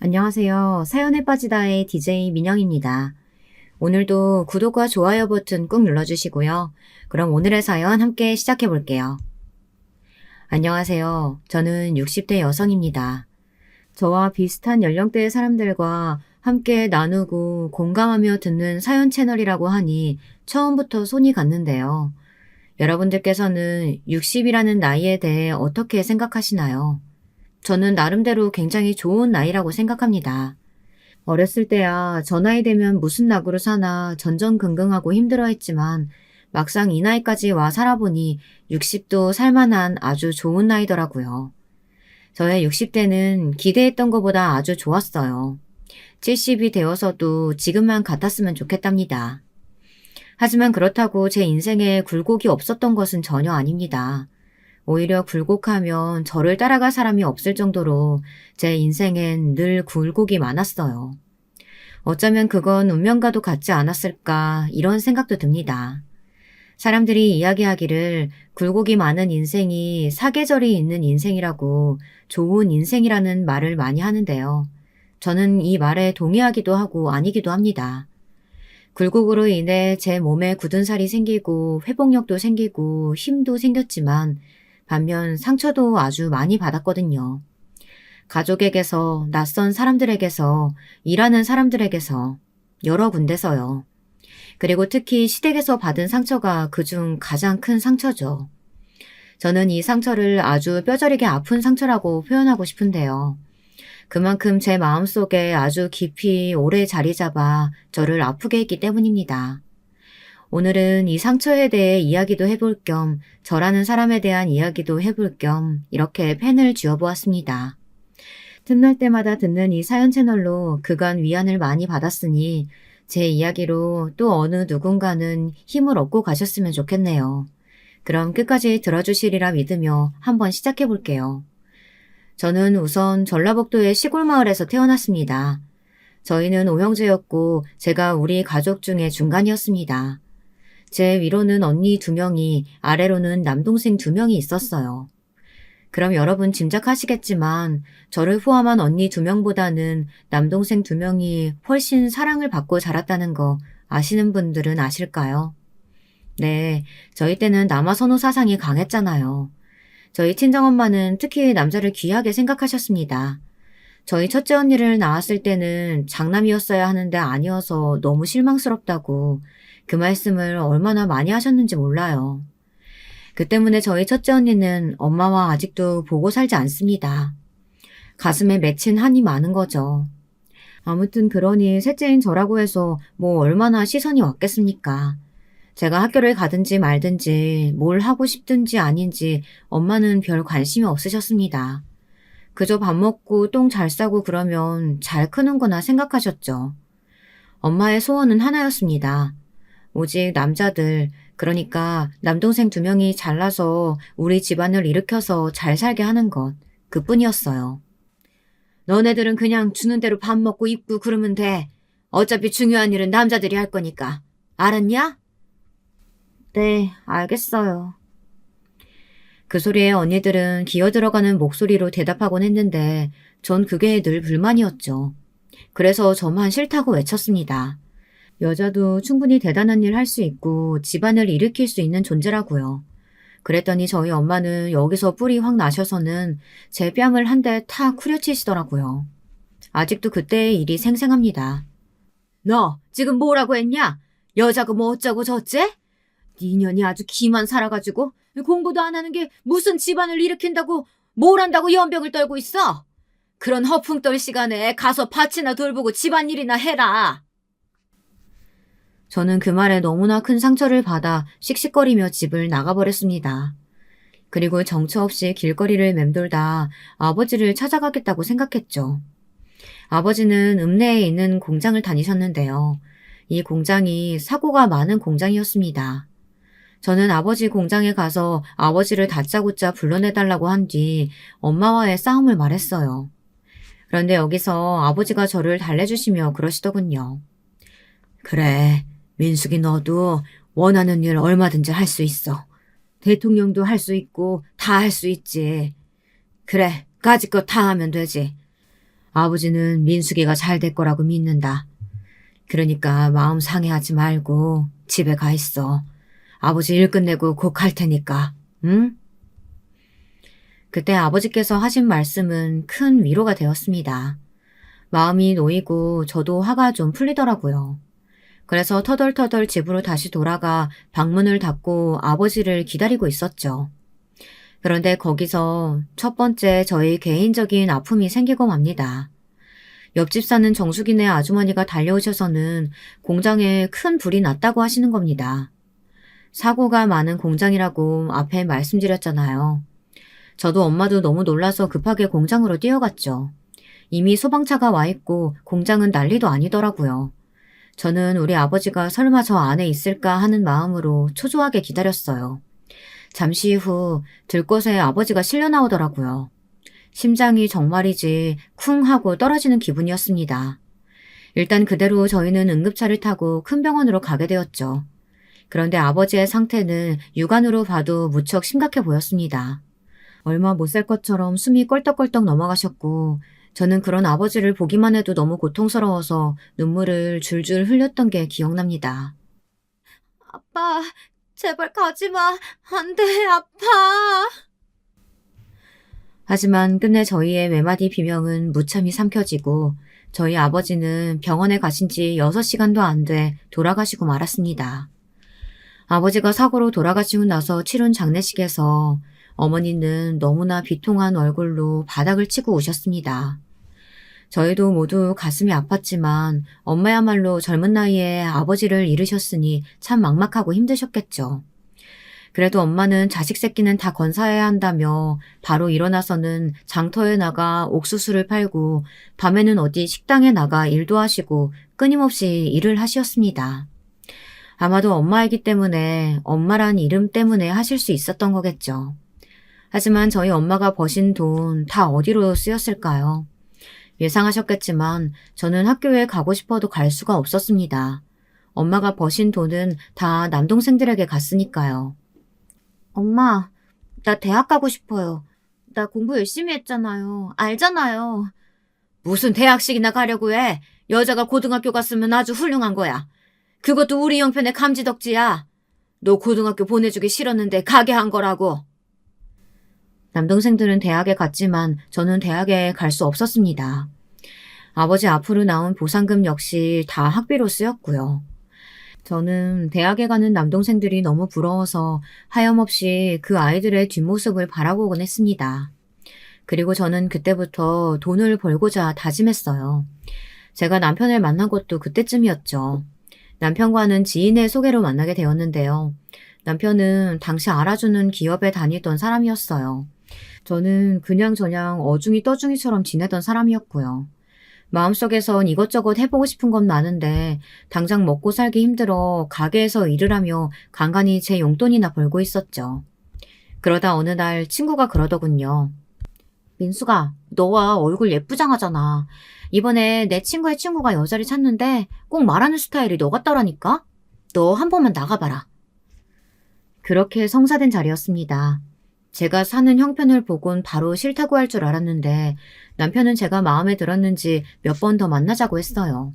안녕하세요. 사연에 빠지다의 DJ 민영입니다. 오늘도 구독과 좋아요 버튼 꾹 눌러주시고요. 그럼 오늘의 사연 함께 시작해 볼게요. 안녕하세요. 저는 60대 여성입니다. 저와 비슷한 연령대의 사람들과 함께 나누고 공감하며 듣는 사연 채널이라고 하니 처음부터 손이 갔는데요. 여러분들께서는 60이라는 나이에 대해 어떻게 생각하시나요? 저는 나름대로 굉장히 좋은 나이라고 생각합니다. 어렸을 때야 저 나이 되면 무슨 낙으로 사나 전전긍긍하고 힘들어했지만 막상 이 나이까지 와 살아보니 60도 살만한 아주 좋은 나이더라고요. 저의 60대는 기대했던 것보다 아주 좋았어요. 70이 되어서도 지금만 같았으면 좋겠답니다. 하지만 그렇다고 제 인생에 굴곡이 없었던 것은 전혀 아닙니다. 오히려 굴곡하면 저를 따라갈 사람이 없을 정도로 제 인생엔 늘 굴곡이 많았어요. 어쩌면 그건 운명과도 같지 않았을까 이런 생각도 듭니다. 사람들이 이야기하기를 굴곡이 많은 인생이 사계절이 있는 인생이라고 좋은 인생이라는 말을 많이 하는데요. 저는 이 말에 동의하기도 하고 아니기도 합니다. 굴곡으로 인해 제 몸에 굳은 살이 생기고 회복력도 생기고 힘도 생겼지만 반면 상처도 아주 많이 받았거든요. 가족에게서, 낯선 사람들에게서, 일하는 사람들에게서, 여러 군데서요. 그리고 특히 시댁에서 받은 상처가 그중 가장 큰 상처죠. 저는 이 상처를 아주 뼈저리게 아픈 상처라고 표현하고 싶은데요. 그만큼 제 마음속에 아주 깊이 오래 자리 잡아 저를 아프게 했기 때문입니다. 오늘은 이 상처에 대해 이야기도 해볼 겸 저라는 사람에 대한 이야기도 해볼 겸 이렇게 펜을 쥐어보았습니다. 틈날 때마다 듣는 이 사연 채널로 그간 위안을 많이 받았으니 제 이야기로 또 어느 누군가는 힘을 얻고 가셨으면 좋겠네요. 그럼 끝까지 들어주시리라 믿으며 한번 시작해 볼게요. 저는 우선 전라북도의 시골 마을에서 태어났습니다. 저희는 오형제였고 제가 우리 가족 중에 중간이었습니다. 제 위로는 언니 2명이, 아래로는 남동생 2명이 있었어요. 그럼 여러분 짐작하시겠지만 저를 포함한 언니 2명보다는 남동생 2명이 훨씬 사랑을 받고 자랐다는 거 아시는 분들은 아실까요? 네, 저희 때는 남아선호 사상이 강했잖아요. 저희 친정엄마는 특히 남자를 귀하게 생각하셨습니다. 저희 첫째 언니를 낳았을 때는 장남이었어야 하는데 아니어서 너무 실망스럽다고 그 말씀을 얼마나 많이 하셨는지 몰라요. 그 때문에 저희 첫째 언니는 엄마와 아직도 보고 살지 않습니다. 가슴에 맺힌 한이 많은 거죠. 아무튼 그러니 셋째인 저라고 해서 뭐 얼마나 시선이 왔겠습니까? 제가 학교를 가든지 말든지 뭘 하고 싶든지 아닌지 엄마는 별 관심이 없으셨습니다. 그저 밥 먹고 똥 잘 싸고 그러면 잘 크는구나 생각하셨죠. 엄마의 소원은 하나였습니다. 오직 남자들, 그러니까 남동생 2명이 잘나서 우리 집안을 일으켜서 잘 살게 하는 것, 그뿐이었어요. 너네들은 그냥 주는 대로 밥 먹고 입고 그러면 돼. 어차피 중요한 일은 남자들이 할 거니까. 알았냐? 네, 알겠어요. 그 소리에 언니들은 기어들어가는 목소리로 대답하곤 했는데 전 그게 늘 불만이었죠. 그래서 저만 싫다고 외쳤습니다. 여자도 충분히 대단한 일 할 수 있고 집안을 일으킬 수 있는 존재라고요. 그랬더니 저희 엄마는 여기서 뿔이 확 나셔서는 제 뺨을 한 대 탁 후려치시더라고요. 아직도 그때의 일이 생생합니다. 너 지금 뭐라고 했냐? 여자고 뭐 어쩌고 저째? 네 년이 아주 기만 살아가지고 공부도 안 하는 게 무슨 집안을 일으킨다고 뭘 한다고 연병을 떨고 있어? 그런 허풍 떨 시간에 가서 밭이나 돌보고 집안일이나 해라. 저는 그 말에 너무나 큰 상처를 받아 씩씩거리며 집을 나가버렸습니다. 그리고 정처 없이 길거리를 맴돌다 아버지를 찾아가겠다고 생각했죠. 아버지는 읍내에 있는 공장을 다니셨는데요. 이 공장이 사고가 많은 공장이었습니다. 저는 아버지 공장에 가서 아버지를 다짜고짜 불러내달라고 한 뒤 엄마와의 싸움을 말했어요. 그런데 여기서 아버지가 저를 달래주시며 그러시더군요. 그래, 민숙이 너도 원하는 일 얼마든지 할 수 있어. 대통령도 할 수 있고 다 할 수 있지. 그래, 까짓 거 다 하면 되지. 아버지는 민숙이가 잘 될 거라고 믿는다. 그러니까 마음 상해하지 말고 집에 가 있어. 아버지 일 끝내고 곧 갈 테니까, 응? 그때 아버지께서 하신 말씀은 큰 위로가 되었습니다. 마음이 놓이고 저도 화가 좀 풀리더라고요. 그래서 터덜터덜 집으로 다시 돌아가 방문을 닫고 아버지를 기다리고 있었죠. 그런데 거기서 첫 번째 저희 개인적인 아픔이 생기고 맙니다. 옆집 사는 정숙이네 아주머니가 달려오셔서는 공장에 큰 불이 났다고 하시는 겁니다. 사고가 많은 공장이라고 앞에 말씀드렸잖아요. 저도 엄마도 너무 놀라서 급하게 공장으로 뛰어갔죠. 이미 소방차가 와 있고 공장은 난리도 아니더라고요. 저는 우리 아버지가 설마 저 안에 있을까 하는 마음으로 초조하게 기다렸어요. 잠시 후 들것에 아버지가 실려 나오더라고요. 심장이 정말이지 쿵 하고 떨어지는 기분이었습니다. 일단 그대로 저희는 응급차를 타고 큰 병원으로 가게 되었죠. 그런데 아버지의 상태는 육안으로 봐도 무척 심각해 보였습니다. 얼마 못 살 것처럼 숨이 껄떡껄떡 넘어가셨고 저는 그런 아버지를 보기만 해도 너무 고통스러워서 눈물을 줄줄 흘렸던 게 기억납니다. 아빠, 제발 가지마. 안 돼, 아파. 하지만 끝내 저희의 매마디 비명은 무참히 삼켜지고 저희 아버지는 병원에 가신 지 6시간도 안 돼 돌아가시고 말았습니다. 아버지가 사고로 돌아가시고 나서 치룬 장례식에서 어머니는 너무나 비통한 얼굴로 바닥을 치고 우셨습니다. 저희도 모두 가슴이 아팠지만 엄마야말로 젊은 나이에 아버지를 잃으셨으니 참 막막하고 힘드셨겠죠. 그래도 엄마는 자식 새끼는 다 건사해야 한다며 바로 일어나서는 장터에 나가 옥수수를 팔고 밤에는 어디 식당에 나가 일도 하시고 끊임없이 일을 하셨습니다. 아마도 엄마이기 때문에 엄마란 이름 때문에 하실 수 있었던 거겠죠. 하지만 저희 엄마가 버신 돈 다 어디로 쓰였을까요? 예상하셨겠지만 저는 학교에 가고 싶어도 갈 수가 없었습니다. 엄마가 버신 돈은 다 남동생들에게 갔으니까요. 엄마, 나 대학 가고 싶어요. 나 공부 열심히 했잖아요. 알잖아요. 무슨 대학식이나 가려고 해. 여자가 고등학교 갔으면 아주 훌륭한 거야. 그것도 우리 형편의 감지덕지야. 너 고등학교 보내주기 싫었는데 가게 한 거라고. 남동생들은 대학에 갔지만 저는 대학에 갈 수 없었습니다. 아버지 앞으로 나온 보상금 역시 다 학비로 쓰였고요. 저는 대학에 가는 남동생들이 너무 부러워서 하염없이 그 아이들의 뒷모습을 바라보곤 했습니다. 그리고 저는 그때부터 돈을 벌고자 다짐했어요. 제가 남편을 만난 것도 그때쯤이었죠. 남편과는 지인의 소개로 만나게 되었는데요. 남편은 당시 알아주는 기업에 다니던 사람이었어요. 저는 그냥저냥 어중이 떠중이처럼 지내던 사람이었고요. 마음속에선 이것저것 해보고 싶은 건 많은데 당장 먹고 살기 힘들어 가게에서 일을 하며 간간히 제 용돈이나 벌고 있었죠. 그러다 어느 날 친구가 그러더군요. 민수가, 너와 얼굴 예쁘장하잖아. 이번에 내 친구의 친구가 여자를 찾는데 꼭 말하는 스타일이 너 같더라니까? 너 한 번만 나가봐라. 그렇게 성사된 자리였습니다. 제가 사는 형편을 보곤 바로 싫다고 할 줄 알았는데 남편은 제가 마음에 들었는지 몇 번 더 만나자고 했어요.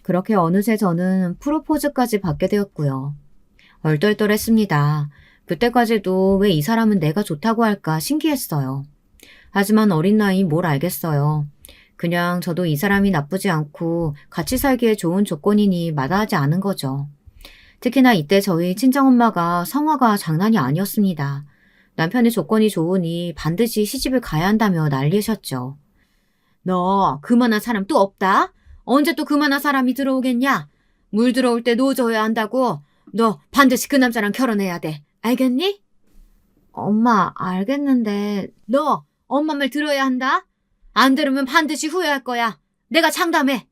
그렇게 어느새 저는 프로포즈까지 받게 되었고요. 얼떨떨했습니다. 그때까지도 왜 이 사람은 내가 좋다고 할까 신기했어요. 하지만 어린 나이 뭘 알겠어요. 그냥 저도 이 사람이 나쁘지 않고 같이 살기에 좋은 조건이니 마다하지 않은 거죠. 특히나 이때 저희 친정엄마가 성화가 장난이 아니었습니다. 남편의 조건이 좋으니 반드시 시집을 가야 한다며 난리셨죠. 너 그만한 사람 또 없다? 언제 또 그만한 사람이 들어오겠냐? 물 들어올 때 노져야 한다고. 너 반드시 그 남자랑 결혼해야 돼. 알겠니? 엄마, 알겠는데. 너 엄마 말 들어야 한다? 안 들으면 반드시 후회할 거야. 내가 장담해.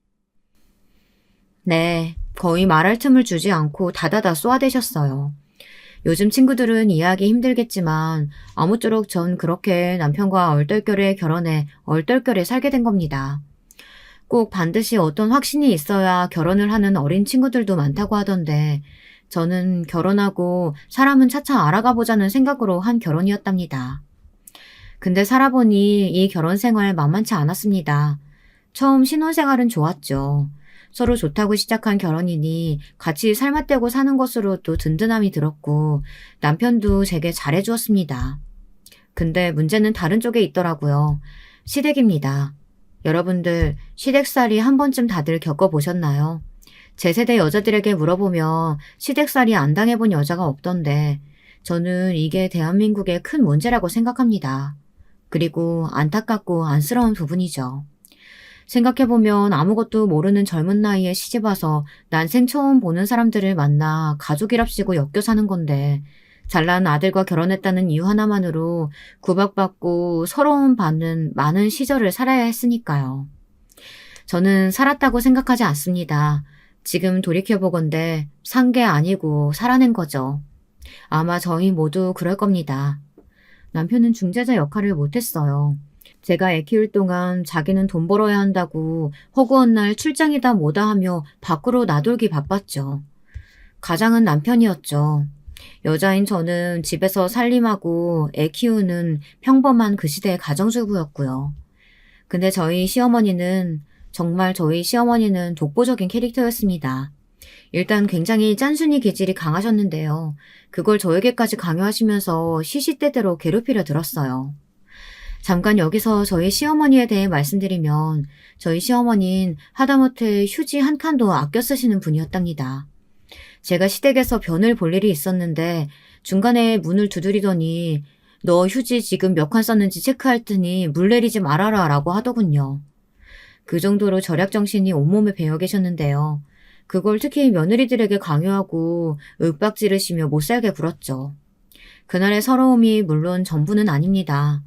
네, 거의 말할 틈을 주지 않고 다다다 쏘아대셨어요. 요즘 친구들은 이해하기 힘들겠지만 아무쪼록 전 그렇게 남편과 얼떨결에 결혼해 얼떨결에 살게 된 겁니다. 꼭 반드시 어떤 확신이 있어야 결혼을 하는 어린 친구들도 많다고 하던데 저는 결혼하고 사람은 차차 알아가 보자는 생각으로 한 결혼이었답니다. 근데 살아보니 이 결혼 생활 만만치 않았습니다. 처음 신혼생활은 좋았죠. 서로 좋다고 시작한 결혼이니 같이 살맛대고 사는 것으로 또 든든함이 들었고 남편도 제게 잘해주었습니다. 근데 문제는 다른 쪽에 있더라고요. 시댁입니다. 여러분들 시댁살이 한 번쯤 다들 겪어보셨나요? 제 세대 여자들에게 물어보면 시댁살이 안 당해본 여자가 없던데 저는 이게 대한민국의 큰 문제라고 생각합니다. 그리고 안타깝고 안쓰러운 부분이죠. 생각해보면 아무것도 모르는 젊은 나이에 시집와서 난생 처음 보는 사람들을 만나 가족이랍시고 엮여 사는 건데 잘난 아들과 결혼했다는 이유 하나만으로 구박받고 서러움 받는 많은 시절을 살아야 했으니까요. 저는 살았다고 생각하지 않습니다. 지금 돌이켜보건대 산 게 아니고 살아낸 거죠. 아마 저희 모두 그럴 겁니다. 남편은 중재자 역할을 못했어요. 제가 애 키울 동안 자기는 돈 벌어야 한다고 허구한 날 출장이다 뭐다 하며 밖으로 나돌기 바빴죠. 가장은 남편이었죠. 여자인 저는 집에서 살림하고 애 키우는 평범한 그 시대의 가정주부였고요. 근데 저희 시어머니는 독보적인 캐릭터였습니다. 일단 굉장히 짠순이 기질이 강하셨는데요. 그걸 저에게까지 강요하시면서 시시때때로 괴롭히려 들었어요. 잠깐 여기서 저희 시어머니에 대해 말씀드리면 저희 시어머니는 하다못해 휴지 한 칸도 아껴 쓰시는 분이었답니다. 제가 시댁에서 변을 볼 일이 있었는데 중간에 문을 두드리더니 너 휴지 지금 몇 칸 썼는지 체크할 테니 물 내리지 말아라 라고 하더군요. 그 정도로 절약정신이 온몸에 배어 계셨는데요. 그걸 특히 며느리들에게 강요하고 윽박지르시며 못살게 굴었죠. 그날의 서러움이 물론 전부는 아닙니다.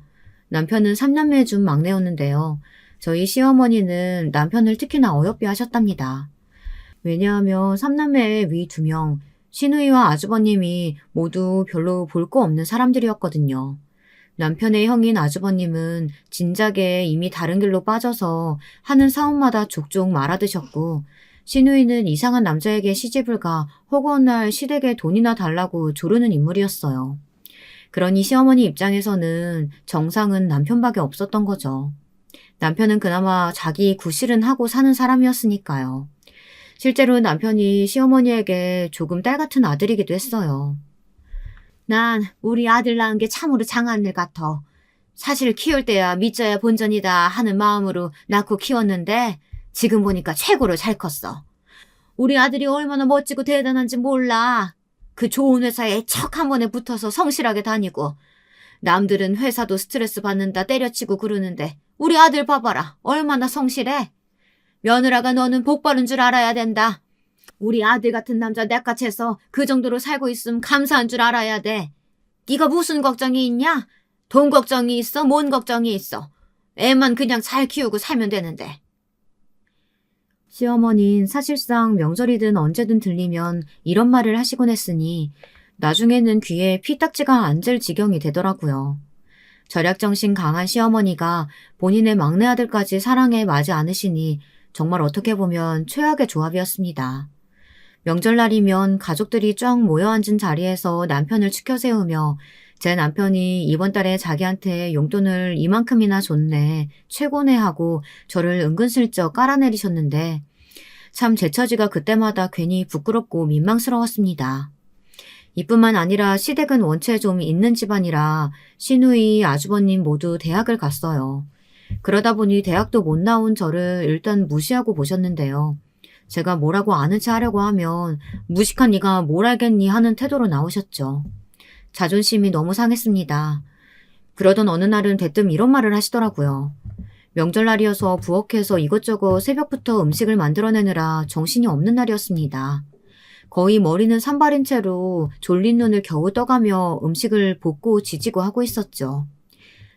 남편은 3남매 중 막내였는데요. 저희 시어머니는 남편을 특히나 어여삐 하셨답니다. 왜냐하면 3남매의 위 2명, 시누이와 아주버님이 모두 별로 볼 거 없는 사람들이었거든요. 남편의 형인 아주버님은 진작에 이미 다른 길로 빠져서 하는 사업마다 족족 말아드셨고 시누이는 이상한 남자에게 시집을 가 허구한 날 시댁에 돈이나 달라고 조르는 인물이었어요. 그러니 시어머니 입장에서는 정상은 남편밖에 없었던 거죠. 남편은 그나마 자기 구실은 하고 사는 사람이었으니까요. 실제로 남편이 시어머니에게 조금 딸 같은 아들이기도 했어요. 난 우리 아들 낳은 게 참으로 장한 일 같아. 사실 키울 때야 믿져야 본전이다 하는 마음으로 낳고 키웠는데 지금 보니까 최고로 잘 컸어. 우리 아들이 얼마나 멋지고 대단한지 몰라. 그 좋은 회사에 척 한 번에 붙어서 성실하게 다니고 남들은 회사도 스트레스 받는다 때려치고 그러는데 우리 아들 봐봐라. 얼마나 성실해. 며느라가 너는 복 받은 줄 알아야 된다. 우리 아들 같은 남자 낚아채서 그 정도로 살고 있음 감사한 줄 알아야 돼. 네가 무슨 걱정이 있냐? 돈 걱정이 있어? 뭔 걱정이 있어? 애만 그냥 잘 키우고 살면 되는데. 시어머니는 사실상 명절이든 언제든 들리면 이런 말을 하시곤 했으니 나중에는 귀에 피딱지가 앉을 지경이 되더라고요. 절약정신 강한 시어머니가 본인의 막내 아들까지 사랑에 마지 않으시니 정말 어떻게 보면 최악의 조합이었습니다. 명절날이면 가족들이 쫙 모여 앉은 자리에서 남편을 치켜 세우며 제 남편이 이번 달에 자기한테 용돈을 이만큼이나 줬네, 최고네 하고 저를 은근슬쩍 깔아내리셨는데 참 제 처지가 그때마다 괜히 부끄럽고 민망스러웠습니다. 이뿐만 아니라 시댁은 원체 좀 있는 집안이라 시누이, 아주버님 모두 대학을 갔어요. 그러다 보니 대학도 못 나온 저를 일단 무시하고 보셨는데요. 제가 뭐라고 아는 체 하려고 하면 무식한 네가 뭘 알겠니 하는 태도로 나오셨죠. 자존심이 너무 상했습니다. 그러던 어느 날은 대뜸 이런 말을 하시더라고요. 명절날이어서 부엌에서 이것저것 새벽부터 음식을 만들어내느라 정신이 없는 날이었습니다. 거의 머리는 산발인 채로 졸린 눈을 겨우 떠가며 음식을 볶고 지지고 하고 있었죠.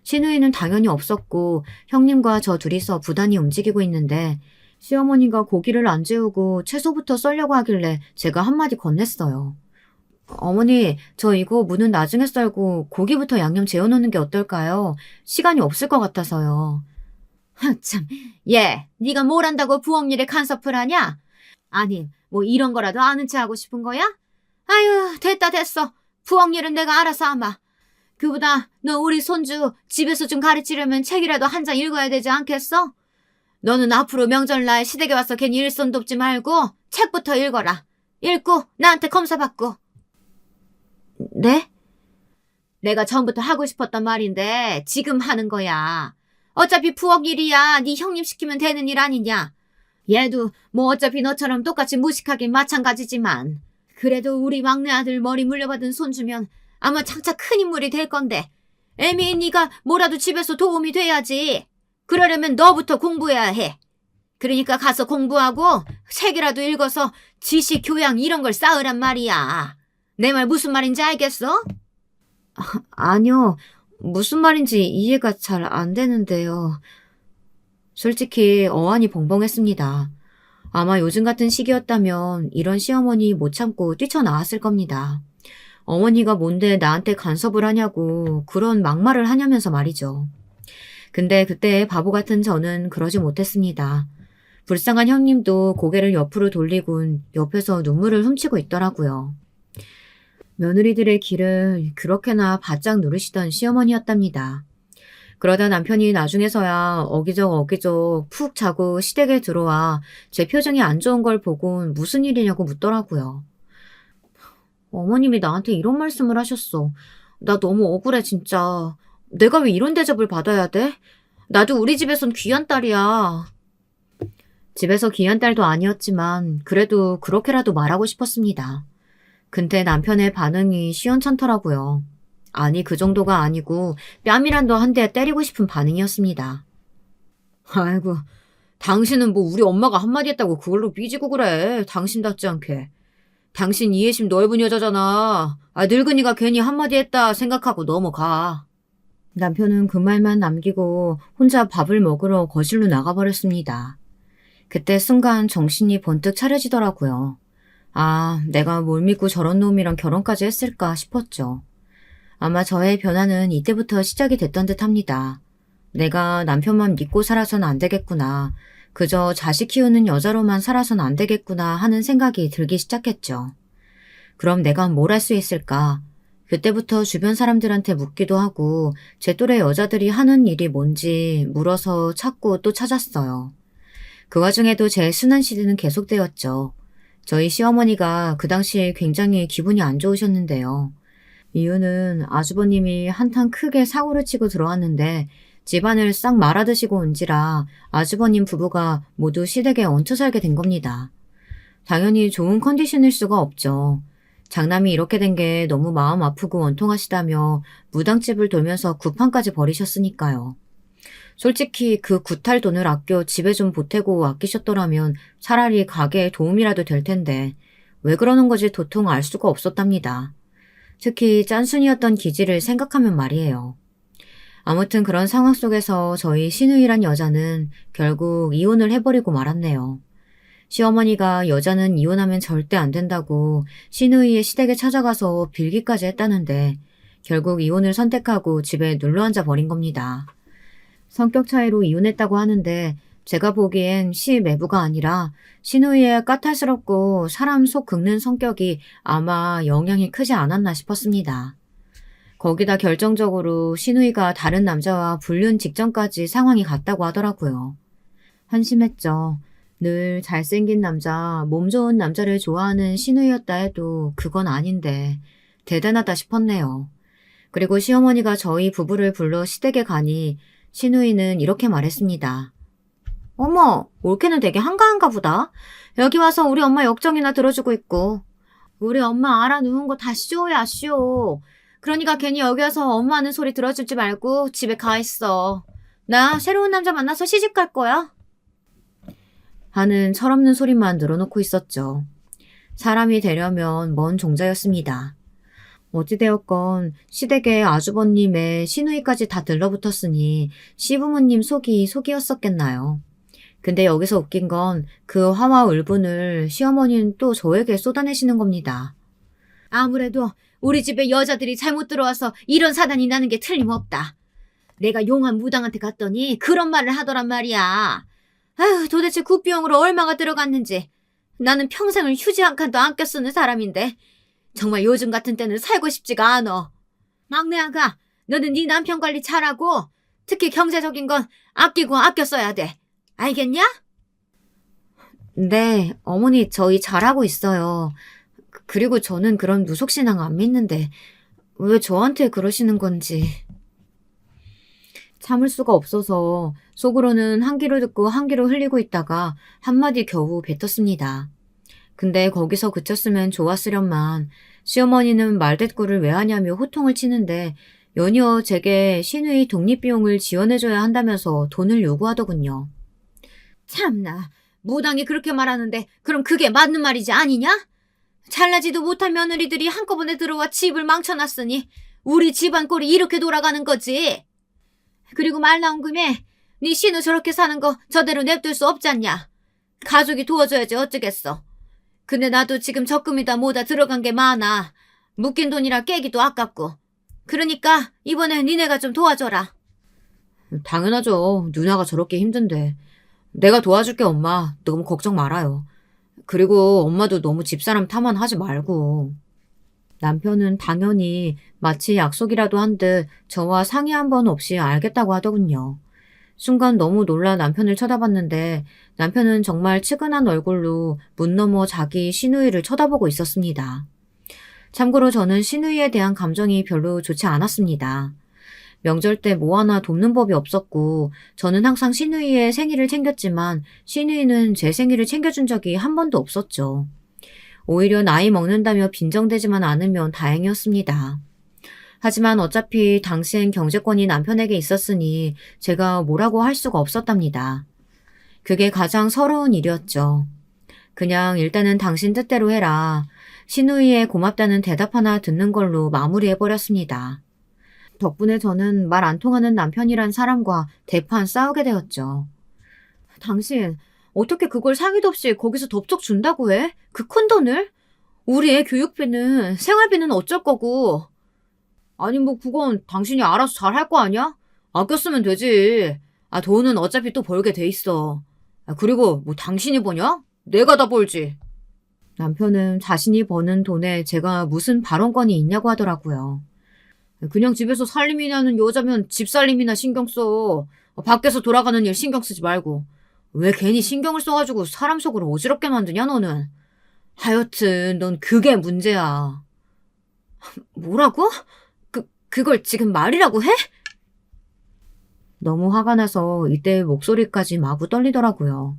시누이는 당연히 없었고 형님과 저 둘이서 부단히 움직이고 있는데 시어머니가 고기를 안 재우고 채소부터 썰려고 하길래 제가 한마디 건넸어요. 어머니, 저 이거 무는 나중에 썰고 고기부터 양념 재워놓는 게 어떨까요? 시간이 없을 것 같아서요. 참, 얘, 네가 뭘 한다고 부엌 일에 간섭을 하냐? 아니, 뭐 이런 거라도 아는 체 하고 싶은 거야? 아유, 됐어. 부엌 일은 내가 알아서 하마. 그보다 너 우리 손주 집에서 좀 가르치려면 책이라도 한 장 읽어야 되지 않겠어? 너는 앞으로 명절날 시댁에 와서 괜히 일손 돕지 말고 책부터 읽어라. 읽고 나한테 검사 받고. 네? 내가 처음부터 하고 싶었던 말인데 지금 하는 거야. 어차피 부엌 일이야. 네 형님 시키면 되는 일 아니냐. 얘도 뭐 어차피 너처럼 똑같이 무식하긴 마찬가지지만 그래도 우리 막내 아들 머리 물려받은 손주면 아마 장차 큰 인물이 될 건데 애미 네가 뭐라도 집에서 도움이 돼야지. 그러려면 너부터 공부해야 해. 그러니까 가서 공부하고 책이라도 읽어서 지식, 교양 이런 걸 쌓으란 말이야. 내 말 무슨 말인지 알겠어? 아니요. 무슨 말인지 이해가 잘 안 되는데요. 솔직히 어안이 벙벙했습니다. 아마 요즘 같은 시기였다면 이런 시어머니 못 참고 뛰쳐나왔을 겁니다. 어머니가 뭔데 나한테 간섭을 하냐고 그런 막말을 하냐면서 말이죠. 근데 그때 바보 같은 저는 그러지 못했습니다. 불쌍한 형님도 고개를 옆으로 돌리곤 옆에서 눈물을 훔치고 있더라고요. 며느리들의 길을 그렇게나 바짝 누르시던 시어머니였답니다. 그러다 남편이 나중에서야 어기적 푹 자고 시댁에 들어와 제 표정이 안 좋은 걸 보고 무슨 일이냐고 묻더라고요. 어머님이 나한테 이런 말씀을 하셨어. 나 너무 억울해 진짜. 내가 왜 이런 대접을 받아야 돼? 나도 우리 집에선 귀한 딸이야. 집에서 귀한 딸도 아니었지만 그래도 그렇게라도 말하고 싶었습니다. 근데 남편의 반응이 시원찮더라고요. 아니 그 정도가 아니고 뺨이라도 한 대 때리고 싶은 반응이었습니다. 아이고, 당신은 뭐 우리 엄마가 한마디 했다고 그걸로 삐지고 그래. 당신답지 않게. 당신 이해심 넓은 여자잖아. 늙은이가 괜히 한마디 했다 생각하고 넘어가. 남편은 그 말만 남기고 혼자 밥을 먹으러 거실로 나가버렸습니다. 그때 순간 정신이 번뜩 차려지더라고요. 아, 내가 뭘 믿고 저런 놈이랑 결혼까지 했을까 싶었죠. 아마 저의 변화는 이때부터 시작이 됐던 듯 합니다. 내가 남편만 믿고 살아선 안 되겠구나. 그저 자식 키우는 여자로만 살아선 안 되겠구나 하는 생각이 들기 시작했죠. 그럼 내가 뭘 할 수 있을까? 그때부터 주변 사람들한테 묻기도 하고 제 또래 여자들이 하는 일이 뭔지 물어서 찾고 또 찾았어요. 그 와중에도 제 순환 시대는 계속되었죠. 저희 시어머니가 그 당시에 굉장히 기분이 안 좋으셨는데요. 이유는 아주버님이 한탕 크게 사고를 치고 들어왔는데 집안을 싹 말아드시고 온지라 아주버님 부부가 모두 시댁에 얹혀 살게 된 겁니다. 당연히 좋은 컨디션일 수가 없죠. 장남이 이렇게 된 게 너무 마음 아프고 원통하시다며 무당집을 돌면서 구판까지 벌이셨으니까요. 솔직히 그 구탈 돈을 아껴 집에 좀 보태고 아끼셨더라면 차라리 가게에 도움이라도 될 텐데 왜 그러는 건지 도통 알 수가 없었답니다. 특히 짠순이였던 기지를 생각하면 말이에요. 아무튼 그런 상황 속에서 저희 시누이란 여자는 결국 이혼을 해버리고 말았네요. 시어머니가 여자는 이혼하면 절대 안 된다고 시누이의 시댁에 찾아가서 빌기까지 했다는데 결국 이혼을 선택하고 집에 눌러앉아 버린 겁니다. 성격 차이로 이혼했다고 하는데 제가 보기엔 시매부가 아니라 시누이의 까탈스럽고 사람 속 긁는 성격이 아마 영향이 크지 않았나 싶었습니다. 거기다 결정적으로 시누이가 다른 남자와 불륜 직전까지 상황이 갔다고 하더라고요. 한심했죠. 늘 잘생긴 남자, 몸 좋은 남자를 좋아하는 시누이였다 해도 그건 아닌데 대단하다 싶었네요. 그리고 시어머니가 저희 부부를 불러 시댁에 가니 시누이는 이렇게 말했습니다. 어머, 올케는 되게 한가한가 보다. 여기 와서 우리 엄마 역정이나 들어주고 있고. 우리 엄마 알아누운 거 다 쇼야, 쇼. 그러니까 괜히 여기 와서 엄마 하는 소리 들어주지 말고 집에 가 있어. 나 새로운 남자 만나서 시집 갈 거야. 하는 철없는 소리만 늘어놓고 있었죠. 사람이 되려면 먼 종자였습니다. 어찌되었건 시댁에 아주버님의 시누이까지 다 들러붙었으니 시부모님 속이 속이었었겠나요. 근데 여기서 웃긴 건 그 화와 울분을 시어머니는 또 저에게 쏟아내시는 겁니다. 아무래도 우리 집에 여자들이 잘못 들어와서 이런 사단이 나는 게 틀림없다. 내가 용한 무당한테 갔더니 그런 말을 하더란 말이야. 아휴, 도대체 굿비용으로 얼마가 들어갔는지. 나는 평생을 휴지 한 칸도 안 껴 쓰는 사람인데 정말 요즘 같은 때는 살고 싶지가 않어. 막내 아가, 너는 네 남편 관리 잘하고 특히 경제적인 건 아끼고 아껴 써야 돼. 알겠냐? 네, 어머니 저희 잘하고 있어요. 그리고 저는 그런 무속신앙 안 믿는데 왜 저한테 그러시는 건지. 참을 수가 없어서 속으로는 한 귀로 듣고 한 귀로 흘리고 있다가 한마디 겨우 뱉었습니다. 근데 거기서 그쳤으면 좋았으련만 시어머니는 말대꾸를 왜 하냐며 호통을 치는데 연이어 제게 신의 독립비용을 지원해줘야 한다면서 돈을 요구하더군요. 참나, 무당이 그렇게 말하는데 그럼 그게 맞는 말이지 아니냐? 잘나지도 못한 며느리들이 한꺼번에 들어와 집을 망쳐놨으니 우리 집안 꼴이 이렇게 돌아가는 거지. 그리고 말 나온 김에 네 신우 저렇게 사는 거 저대로 냅둘 수 없잖냐. 가족이 도와줘야지 어쩌겠어. 근데 나도 지금 적금이다 뭐다 들어간 게 많아. 묶인 돈이라 깨기도 아깝고. 그러니까 이번엔 니네가 좀 도와줘라. 당연하죠. 누나가 저렇게 힘든데. 내가 도와줄게 엄마. 너무 걱정 말아요. 그리고 엄마도 너무 집사람 탓만 하지 말고. 남편은 당연히 마치 약속이라도 한 듯 저와 상의 한 번 없이 알겠다고 하더군요. 순간 너무 놀라 남편을 쳐다봤는데 남편은 정말 측은한 얼굴로 문 너머 자기 시누이를 쳐다보고 있었습니다. 참고로 저는 시누이에 대한 감정이 별로 좋지 않았습니다. 명절 때 뭐 하나 돕는 법이 없었고 저는 항상 시누이의 생일을 챙겼지만 시누이는 제 생일을 챙겨준 적이 한 번도 없었죠. 오히려 나이 먹는다며 빈정대지만 않으면 다행이었습니다. 하지만 어차피 당시엔 경제권이 남편에게 있었으니 제가 뭐라고 할 수가 없었답니다. 그게 가장 서러운 일이었죠. 그냥 일단은 당신 뜻대로 해라. 시누이의 고맙다는 대답 하나 듣는 걸로 마무리해버렸습니다. 덕분에 저는 말 안 통하는 남편이란 사람과 대판 싸우게 되었죠. 당신 어떻게 그걸 상의도 없이 거기서 덥석 준다고 해? 그 큰 돈을? 우리 애 교육비는 생활비는 어쩔 거고. 아니 뭐 그건 당신이 알아서 잘 할 거 아니야? 아껴 쓰면 되지. 돈은 어차피 또 벌게 돼 있어. 그리고 뭐 당신이 버냐? 내가 다 벌지. 남편은 자신이 버는 돈에 제가 무슨 발언권이 있냐고 하더라고요. 그냥 집에서 살림이나 하는 여자면 집살림이나 신경 써. 밖에서 돌아가는 일 신경 쓰지 말고. 왜 괜히 신경을 써가지고 사람 속을 어지럽게 만드냐 너는. 하여튼 넌 그게 문제야. 뭐라고? 그걸 지금 말이라고 해? 너무 화가 나서 이때 목소리까지 마구 떨리더라고요.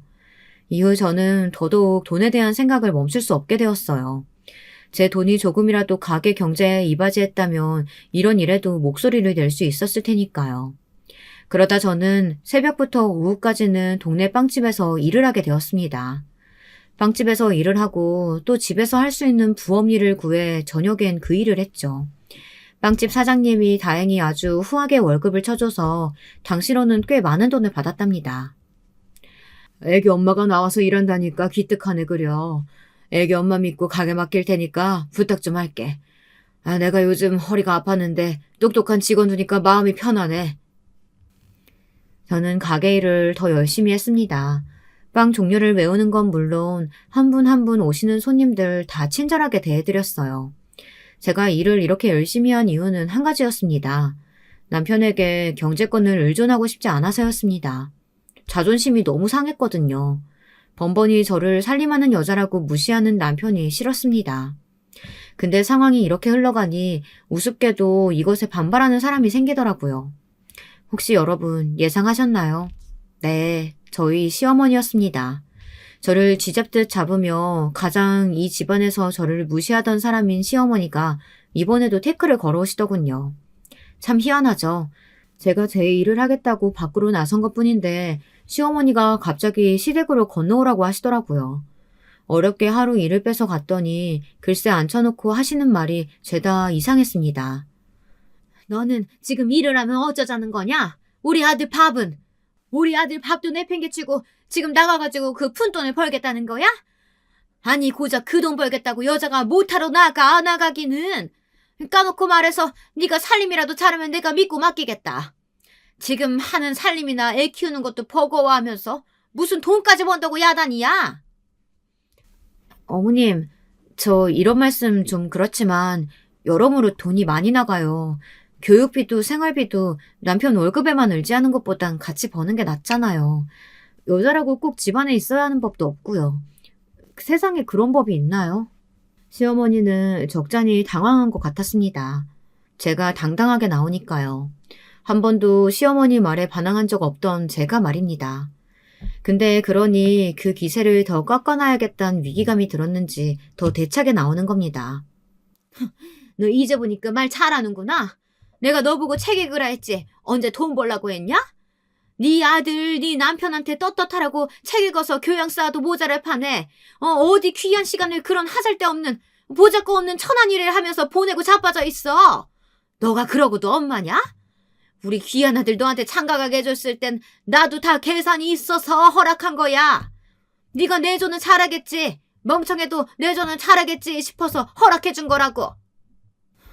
이후 저는 더더욱 돈에 대한 생각을 멈출 수 없게 되었어요. 제 돈이 조금이라도 가게 경제에 이바지했다면 이런 일에도 목소리를 낼 수 있었을 테니까요. 그러다 저는 새벽부터 오후까지는 동네 빵집에서 일을 하게 되었습니다. 빵집에서 일을 하고 또 집에서 할 수 있는 부업 일을 구해 저녁엔 그 일을 했죠. 빵집 사장님이 다행히 아주 후하게 월급을 쳐줘서 당시로는 꽤 많은 돈을 받았답니다. 애기 엄마가 나와서 일한다니까 기특하네 그려. 애기 엄마 믿고 가게 맡길 테니까 부탁 좀 할게. 내가 요즘 허리가 아팠는데 똑똑한 직원 두니까 마음이 편하네. 저는 가게 일을 더 열심히 했습니다. 빵 종류를 외우는 건 물론 한 분 한 분 오시는 손님들 다 친절하게 대해드렸어요. 제가 일을 이렇게 열심히 한 이유는 한 가지였습니다. 남편에게 경제권을 의존하고 싶지 않아서였습니다. 자존심이 너무 상했거든요. 번번이 저를 살림하는 여자라고 무시하는 남편이 싫었습니다. 근데 상황이 이렇게 흘러가니 우습게도 이것에 반발하는 사람이 생기더라고요. 혹시 여러분 예상하셨나요? 네, 저희 시어머니였습니다. 저를 쥐잡듯 잡으며 가장 이 집안에서 저를 무시하던 사람인 시어머니가 이번에도 태클을 걸어오시더군요. 참 희한하죠. 제가 제 일을 하겠다고 밖으로 나선 것뿐인데 시어머니가 갑자기 시댁으로 건너오라고 하시더라고요. 어렵게 하루 일을 빼서 갔더니 글쎄 앉혀놓고 하시는 말이 죄다 이상했습니다. 너는 지금 일을 하면 어쩌자는 거냐? 우리 아들 밥은? 우리 아들 밥도 내팽개치고 지금 나가가지고 그 푼돈을 벌겠다는 거야? 아니 고작 그 돈 벌겠다고 여자가 못하러 나가 안 나가기는. 까놓고 말해서 네가 살림이라도 잘하면 내가 믿고 맡기겠다. 지금 하는 살림이나 애 키우는 것도 버거워하면서 무슨 돈까지 번다고 야단이야? 어머님, 저 이런 말씀 좀 그렇지만 여러모로 돈이 많이 나가요. 교육비도 생활비도 남편 월급에만 의지하는 것보단 같이 버는 게 낫잖아요. 여자라고 꼭 집안에 있어야 하는 법도 없고요. 세상에 그런 법이 있나요? 시어머니는 적잖이 당황한 것 같았습니다. 제가 당당하게 나오니까요. 한 번도 시어머니 말에 반항한 적 없던 제가 말입니다. 근데 그러니 그 기세를 더 꺾어놔야겠다는 위기감이 들었는지 더 대차게 나오는 겁니다. 너 이제 보니까 말 잘하는구나. 내가 너 보고 책 읽으라 했지. 언제 돈 벌라고 했냐? 네 아들, 네 남편한테 떳떳하라고 책 읽어서 교양 쌓아도 모자랄 판에 어디 귀한 시간을 그런 하잘데없는 보잘것없는 천한 일을 하면서 보내고 자빠져 있어. 너가 그러고도 엄마냐? 우리 귀한 아들 너한테 장가가게 해줬을 땐 나도 다 계산이 있어서 허락한 거야. 네가 내조는 잘하겠지. 멍청해도 내조는 잘하겠지 싶어서 허락해준 거라고.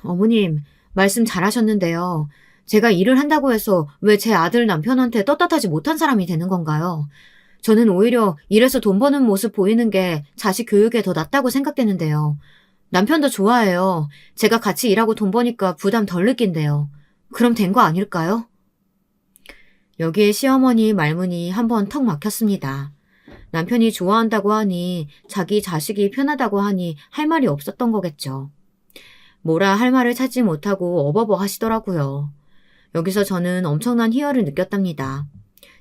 어머님, 말씀 잘하셨는데요. 제가 일을 한다고 해서 왜 제 아들 남편한테 떳떳하지 못한 사람이 되는 건가요? 저는 오히려 일해서 돈 버는 모습 보이는 게 자식 교육에 더 낫다고 생각되는데요. 남편도 좋아해요. 제가 같이 일하고 돈 버니까 부담 덜 느낀대요. 그럼 된 거 아닐까요? 여기에 시어머니 말문이 한번 턱 막혔습니다. 남편이 좋아한다고 하니 자기 자식이 편하다고 하니 할 말이 없었던 거겠죠. 뭐라 할 말을 찾지 못하고 어버버 하시더라고요. 여기서 저는 엄청난 희열을 느꼈답니다.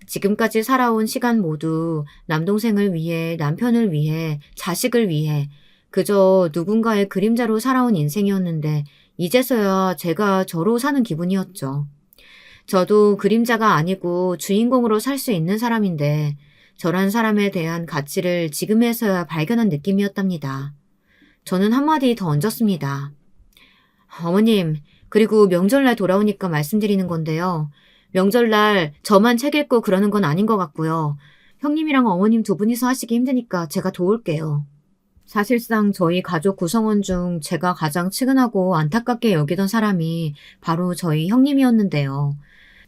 지금까지 살아온 시간 모두 남동생을 위해, 남편을 위해, 자식을 위해 그저 누군가의 그림자로 살아온 인생이었는데 이제서야 제가 저로 사는 기분이었죠. 저도 그림자가 아니고 주인공으로 살 수 있는 사람인데 저란 사람에 대한 가치를 지금에서야 발견한 느낌이었답니다. 저는 한마디 더 얹었습니다. 어머님, 그리고 명절날 돌아오니까 말씀드리는 건데요. 명절날 저만 책 읽고 그러는 건 아닌 것 같고요. 형님이랑 어머님 두 분이서 하시기 힘드니까 제가 도울게요. 사실상 저희 가족 구성원 중 제가 가장 측은하고 안타깝게 여기던 사람이 바로 저희 형님이었는데요.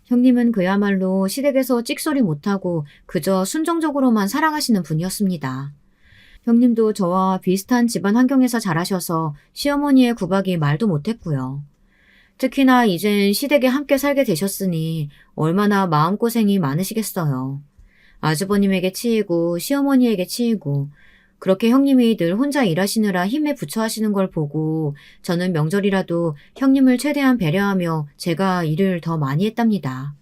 형님은 그야말로 시댁에서 찍소리 못하고 그저 순종적으로만 살아가시는 분이었습니다. 형님도 저와 비슷한 집안 환경에서 자라셔서 시어머니의 구박이 말도 못했고요. 특히나 이젠 시댁에 함께 살게 되셨으니 얼마나 마음고생이 많으시겠어요. 아주버님에게 치이고 시어머니에게 치이고 그렇게 형님이 늘 혼자 일하시느라 힘에 부처하시는 걸 보고 저는 명절이라도 형님을 최대한 배려하며 제가 일을 더 많이 했답니다.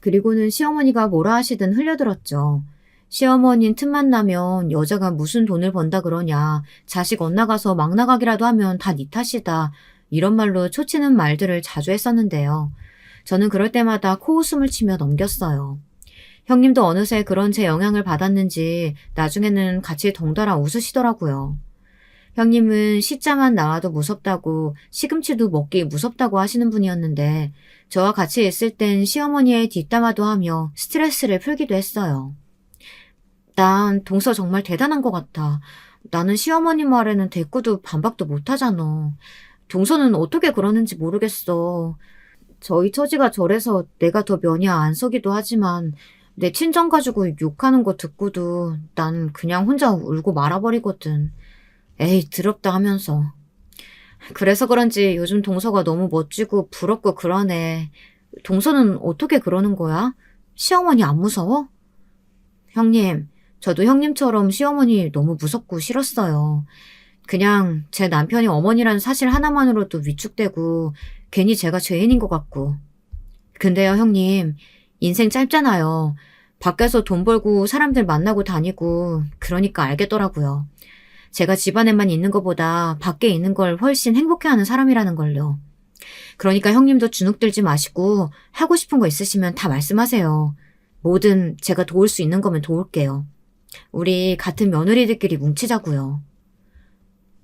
그리고는 시어머니가 뭐라 하시든 흘려들었죠. 시어머니는 틈만 나면 여자가 무슨 돈을 번다 그러냐, 자식 엇나가서 막 나가기라도 하면 다 네 탓이다, 이런 말로 초치는 말들을 자주 했었는데요. 저는 그럴 때마다 코웃음을 치며 넘겼어요. 형님도 어느새 그런 제 영향을 받았는지 나중에는 같이 덩달아 웃으시더라고요. 형님은 시자만 나와도 무섭다고 시금치도 먹기 무섭다고 하시는 분이었는데 저와 같이 있을 땐 시어머니의 뒷담화도 하며 스트레스를 풀기도 했어요. 난 동서 정말 대단한 것 같아. 나는 시어머니 말에는 대꾸도 반박도 못하잖아. 동서는 어떻게 그러는지 모르겠어. 저희 처지가 저래서 내가 더 면이 안 서기도 하지만 내 친정 가지고 욕하는 거 듣고도 난 그냥 혼자 울고 말아버리거든. 에이, 더럽다 하면서. 그래서 그런지 요즘 동서가 너무 멋지고 부럽고 그러네. 동서는 어떻게 그러는 거야? 시어머니 안 무서워? 형님, 저도 형님처럼 시어머니 너무 무섭고 싫었어요. 그냥 제 남편이 어머니라는 사실 하나만으로도 위축되고 괜히 제가 죄인인 것 같고. 근데요, 형님, 인생 짧잖아요. 밖에서 돈 벌고 사람들 만나고 다니고 그러니까 알겠더라고요. 제가 집안에만 있는 것보다 밖에 있는 걸 훨씬 행복해하는 사람이라는 걸요. 그러니까 형님도 주눅들지 마시고 하고 싶은 거 있으시면 다 말씀하세요. 뭐든 제가 도울 수 있는 거면 도울게요. 우리 같은 며느리들끼리 뭉치자고요.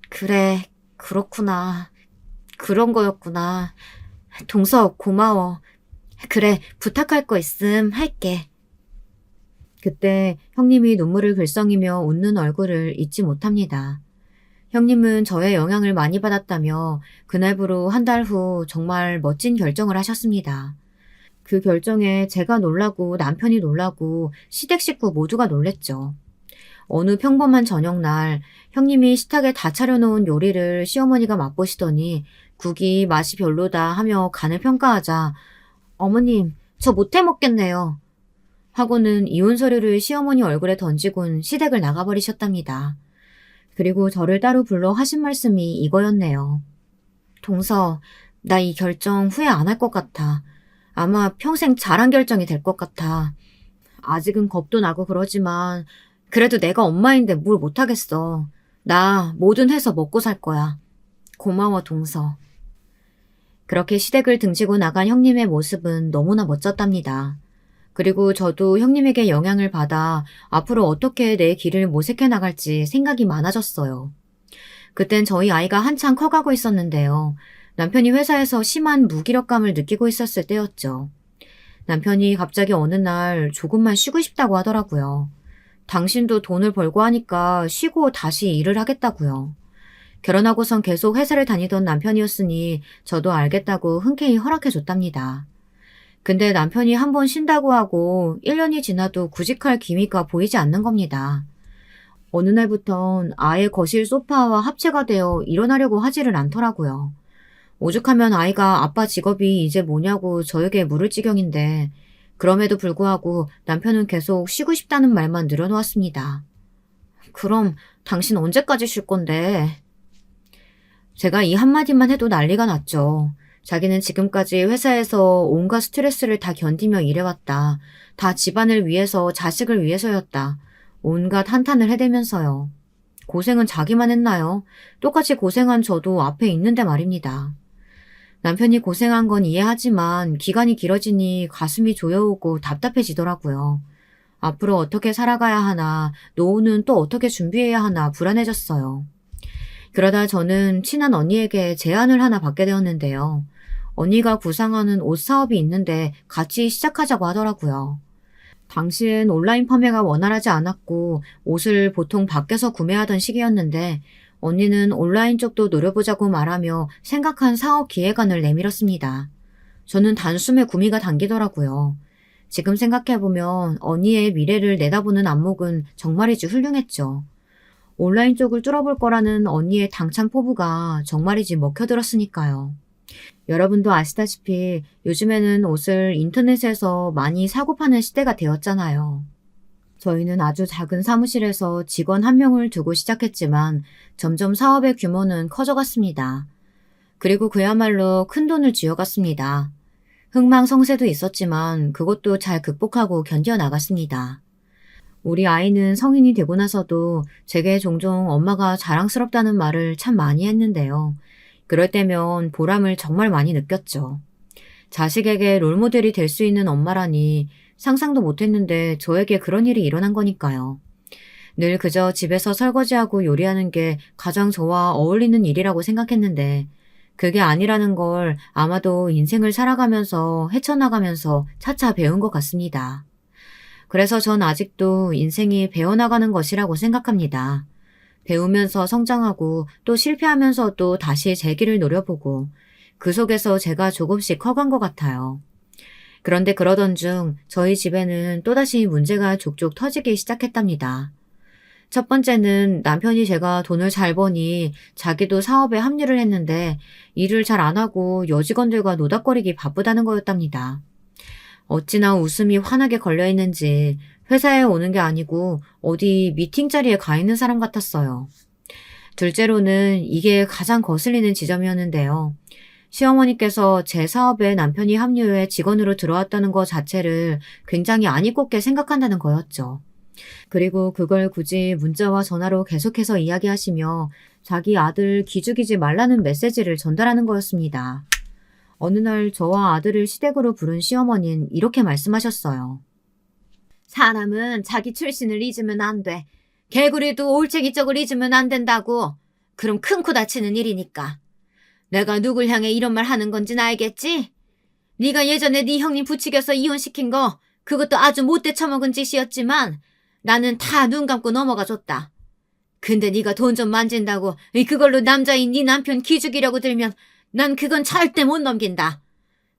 그래, 그렇구나. 그런 거였구나. 동서, 고마워. 그래, 부탁할 거 있음 할게. 그때 형님이 눈물을 글썽이며 웃는 얼굴을 잊지 못합니다. 형님은 저의 영향을 많이 받았다며 그날부로 한 달 후 정말 멋진 결정을 하셨습니다. 그 결정에 제가 놀라고 남편이 놀라고 시댁 식구 모두가 놀랬죠. 어느 평범한 저녁날 형님이 식탁에 다 차려놓은 요리를 시어머니가 맛보시더니 국이 맛이 별로다 하며 간을 평가하자 어머님, 저 못해 먹겠네요. 하고는 이혼 서류를 시어머니 얼굴에 던지곤 시댁을 나가버리셨답니다. 그리고 저를 따로 불러 하신 말씀이 이거였네요. 동서, 나 이 결정 후회 안 할 것 같아. 아마 평생 잘한 결정이 될 것 같아. 아직은 겁도 나고 그러지만 그래도 내가 엄마인데 뭘 못하겠어. 나 뭐든 해서 먹고 살 거야. 고마워, 동서. 그렇게 시댁을 등지고 나간 형님의 모습은 너무나 멋졌답니다. 그리고 저도 형님에게 영향을 받아 앞으로 어떻게 내 길을 모색해 나갈지 생각이 많아졌어요. 그땐 저희 아이가 한창 커가고 있었는데요. 남편이 회사에서 심한 무기력감을 느끼고 있었을 때였죠. 남편이 갑자기 어느 날 조금만 쉬고 싶다고 하더라고요. 당신도 돈을 벌고 하니까 쉬고 다시 일을 하겠다고요. 결혼하고선 계속 회사를 다니던 남편이었으니 저도 알겠다고 흔쾌히 허락해줬답니다. 근데 남편이 한 번 쉰다고 하고 1년이 지나도 구직할 기미가 보이지 않는 겁니다. 어느 날부턴 아예 거실 소파와 합체가 되어 일어나려고 하지를 않더라고요. 오죽하면 아이가 아빠 직업이 이제 뭐냐고 저에게 물을 지경인데 그럼에도 불구하고 남편은 계속 쉬고 싶다는 말만 늘어놓았습니다. 그럼 당신 언제까지 쉴 건데? 제가 이 한마디만 해도 난리가 났죠. 자기는 지금까지 회사에서 온갖 스트레스를 다 견디며 일해왔다. 다 집안을 위해서 자식을 위해서였다. 온갖 한탄을 해대면서요. 고생은 자기만 했나요? 똑같이 고생한 저도 앞에 있는데 말입니다. 남편이 고생한 건 이해하지만 기간이 길어지니 가슴이 조여오고 답답해지더라고요. 앞으로 어떻게 살아가야 하나, 노후는 또 어떻게 준비해야 하나 불안해졌어요. 그러다 저는 친한 언니에게 제안을 하나 받게 되었는데요. 언니가 구상하는 옷 사업이 있는데 같이 시작하자고 하더라고요. 당시엔 온라인 판매가 원활하지 않았고 옷을 보통 밖에서 구매하던 시기였는데 언니는 온라인 쪽도 노려보자고 말하며 생각한 사업 기획안을 내밀었습니다. 저는 단숨에 구미가 당기더라고요. 지금 생각해보면 언니의 미래를 내다보는 안목은 정말이지 훌륭했죠. 온라인 쪽을 뚫어볼 거라는 언니의 당찬 포부가 정말이지 먹혀들었으니까요. 여러분도 아시다시피 요즘에는 옷을 인터넷에서 많이 사고 파는 시대가 되었잖아요. 저희는 아주 작은 사무실에서 직원 한 명을 두고 시작했지만 점점 사업의 규모는 커져갔습니다. 그리고 그야말로 큰 돈을 쥐어갔습니다. 흥망성쇠도 있었지만 그것도 잘 극복하고 견뎌나갔습니다. 우리 아이는 성인이 되고 나서도 제게 종종 엄마가 자랑스럽다는 말을 참 많이 했는데요. 그럴 때면 보람을 정말 많이 느꼈죠. 자식에게 롤모델이 될 수 있는 엄마라니 상상도 못했는데 저에게 그런 일이 일어난 거니까요. 늘 그저 집에서 설거지하고 요리하는 게 가장 저와 어울리는 일이라고 생각했는데 그게 아니라는 걸 아마도 인생을 살아가면서 헤쳐나가면서 차차 배운 것 같습니다. 그래서 전 아직도 인생이 배워나가는 것이라고 생각합니다. 배우면서 성장하고 또 실패하면서도 다시 제 길을 노려보고 그 속에서 제가 조금씩 커간 것 같아요. 그런데 그러던 중 저희 집에는 또다시 문제가 족족 터지기 시작했답니다. 첫 번째는 남편이 제가 돈을 잘 버니 자기도 사업에 합류를 했는데 일을 잘 안 하고 여직원들과 노닥거리기 바쁘다는 거였답니다. 어찌나 웃음이 환하게 걸려있는지 회사에 오는 게 아니고 어디 미팅 자리에 가 있는 사람 같았어요. 둘째로는 이게 가장 거슬리는 지점이었는데요. 시어머니께서 제 사업에 남편이 합류해 직원으로 들어왔다는 것 자체를 굉장히 안 이꼽게 생각한다는 거였죠. 그리고 그걸 굳이 문자와 전화로 계속해서 이야기하시며 자기 아들 기죽이지 말라는 메시지를 전달하는 거였습니다. 어느 날 저와 아들을 시댁으로 부른 시어머니는 이렇게 말씀하셨어요. 사람은 자기 출신을 잊으면 안 돼. 개구리도 올챙이 쪽을 잊으면 안 된다고. 그럼 큰 코 다치는 일이니까. 내가 누굴 향해 이런 말 하는 건진 알겠지? 네가 예전에 네 형님 부추겨서 이혼시킨 거 그것도 아주 못돼 처먹은 짓이었지만 나는 다 눈 감고 넘어가 줬다. 근데 네가 돈 좀 만진다고 그걸로 남자인 네 남편 기죽이려고 들면 난 그건 절대 못 넘긴다.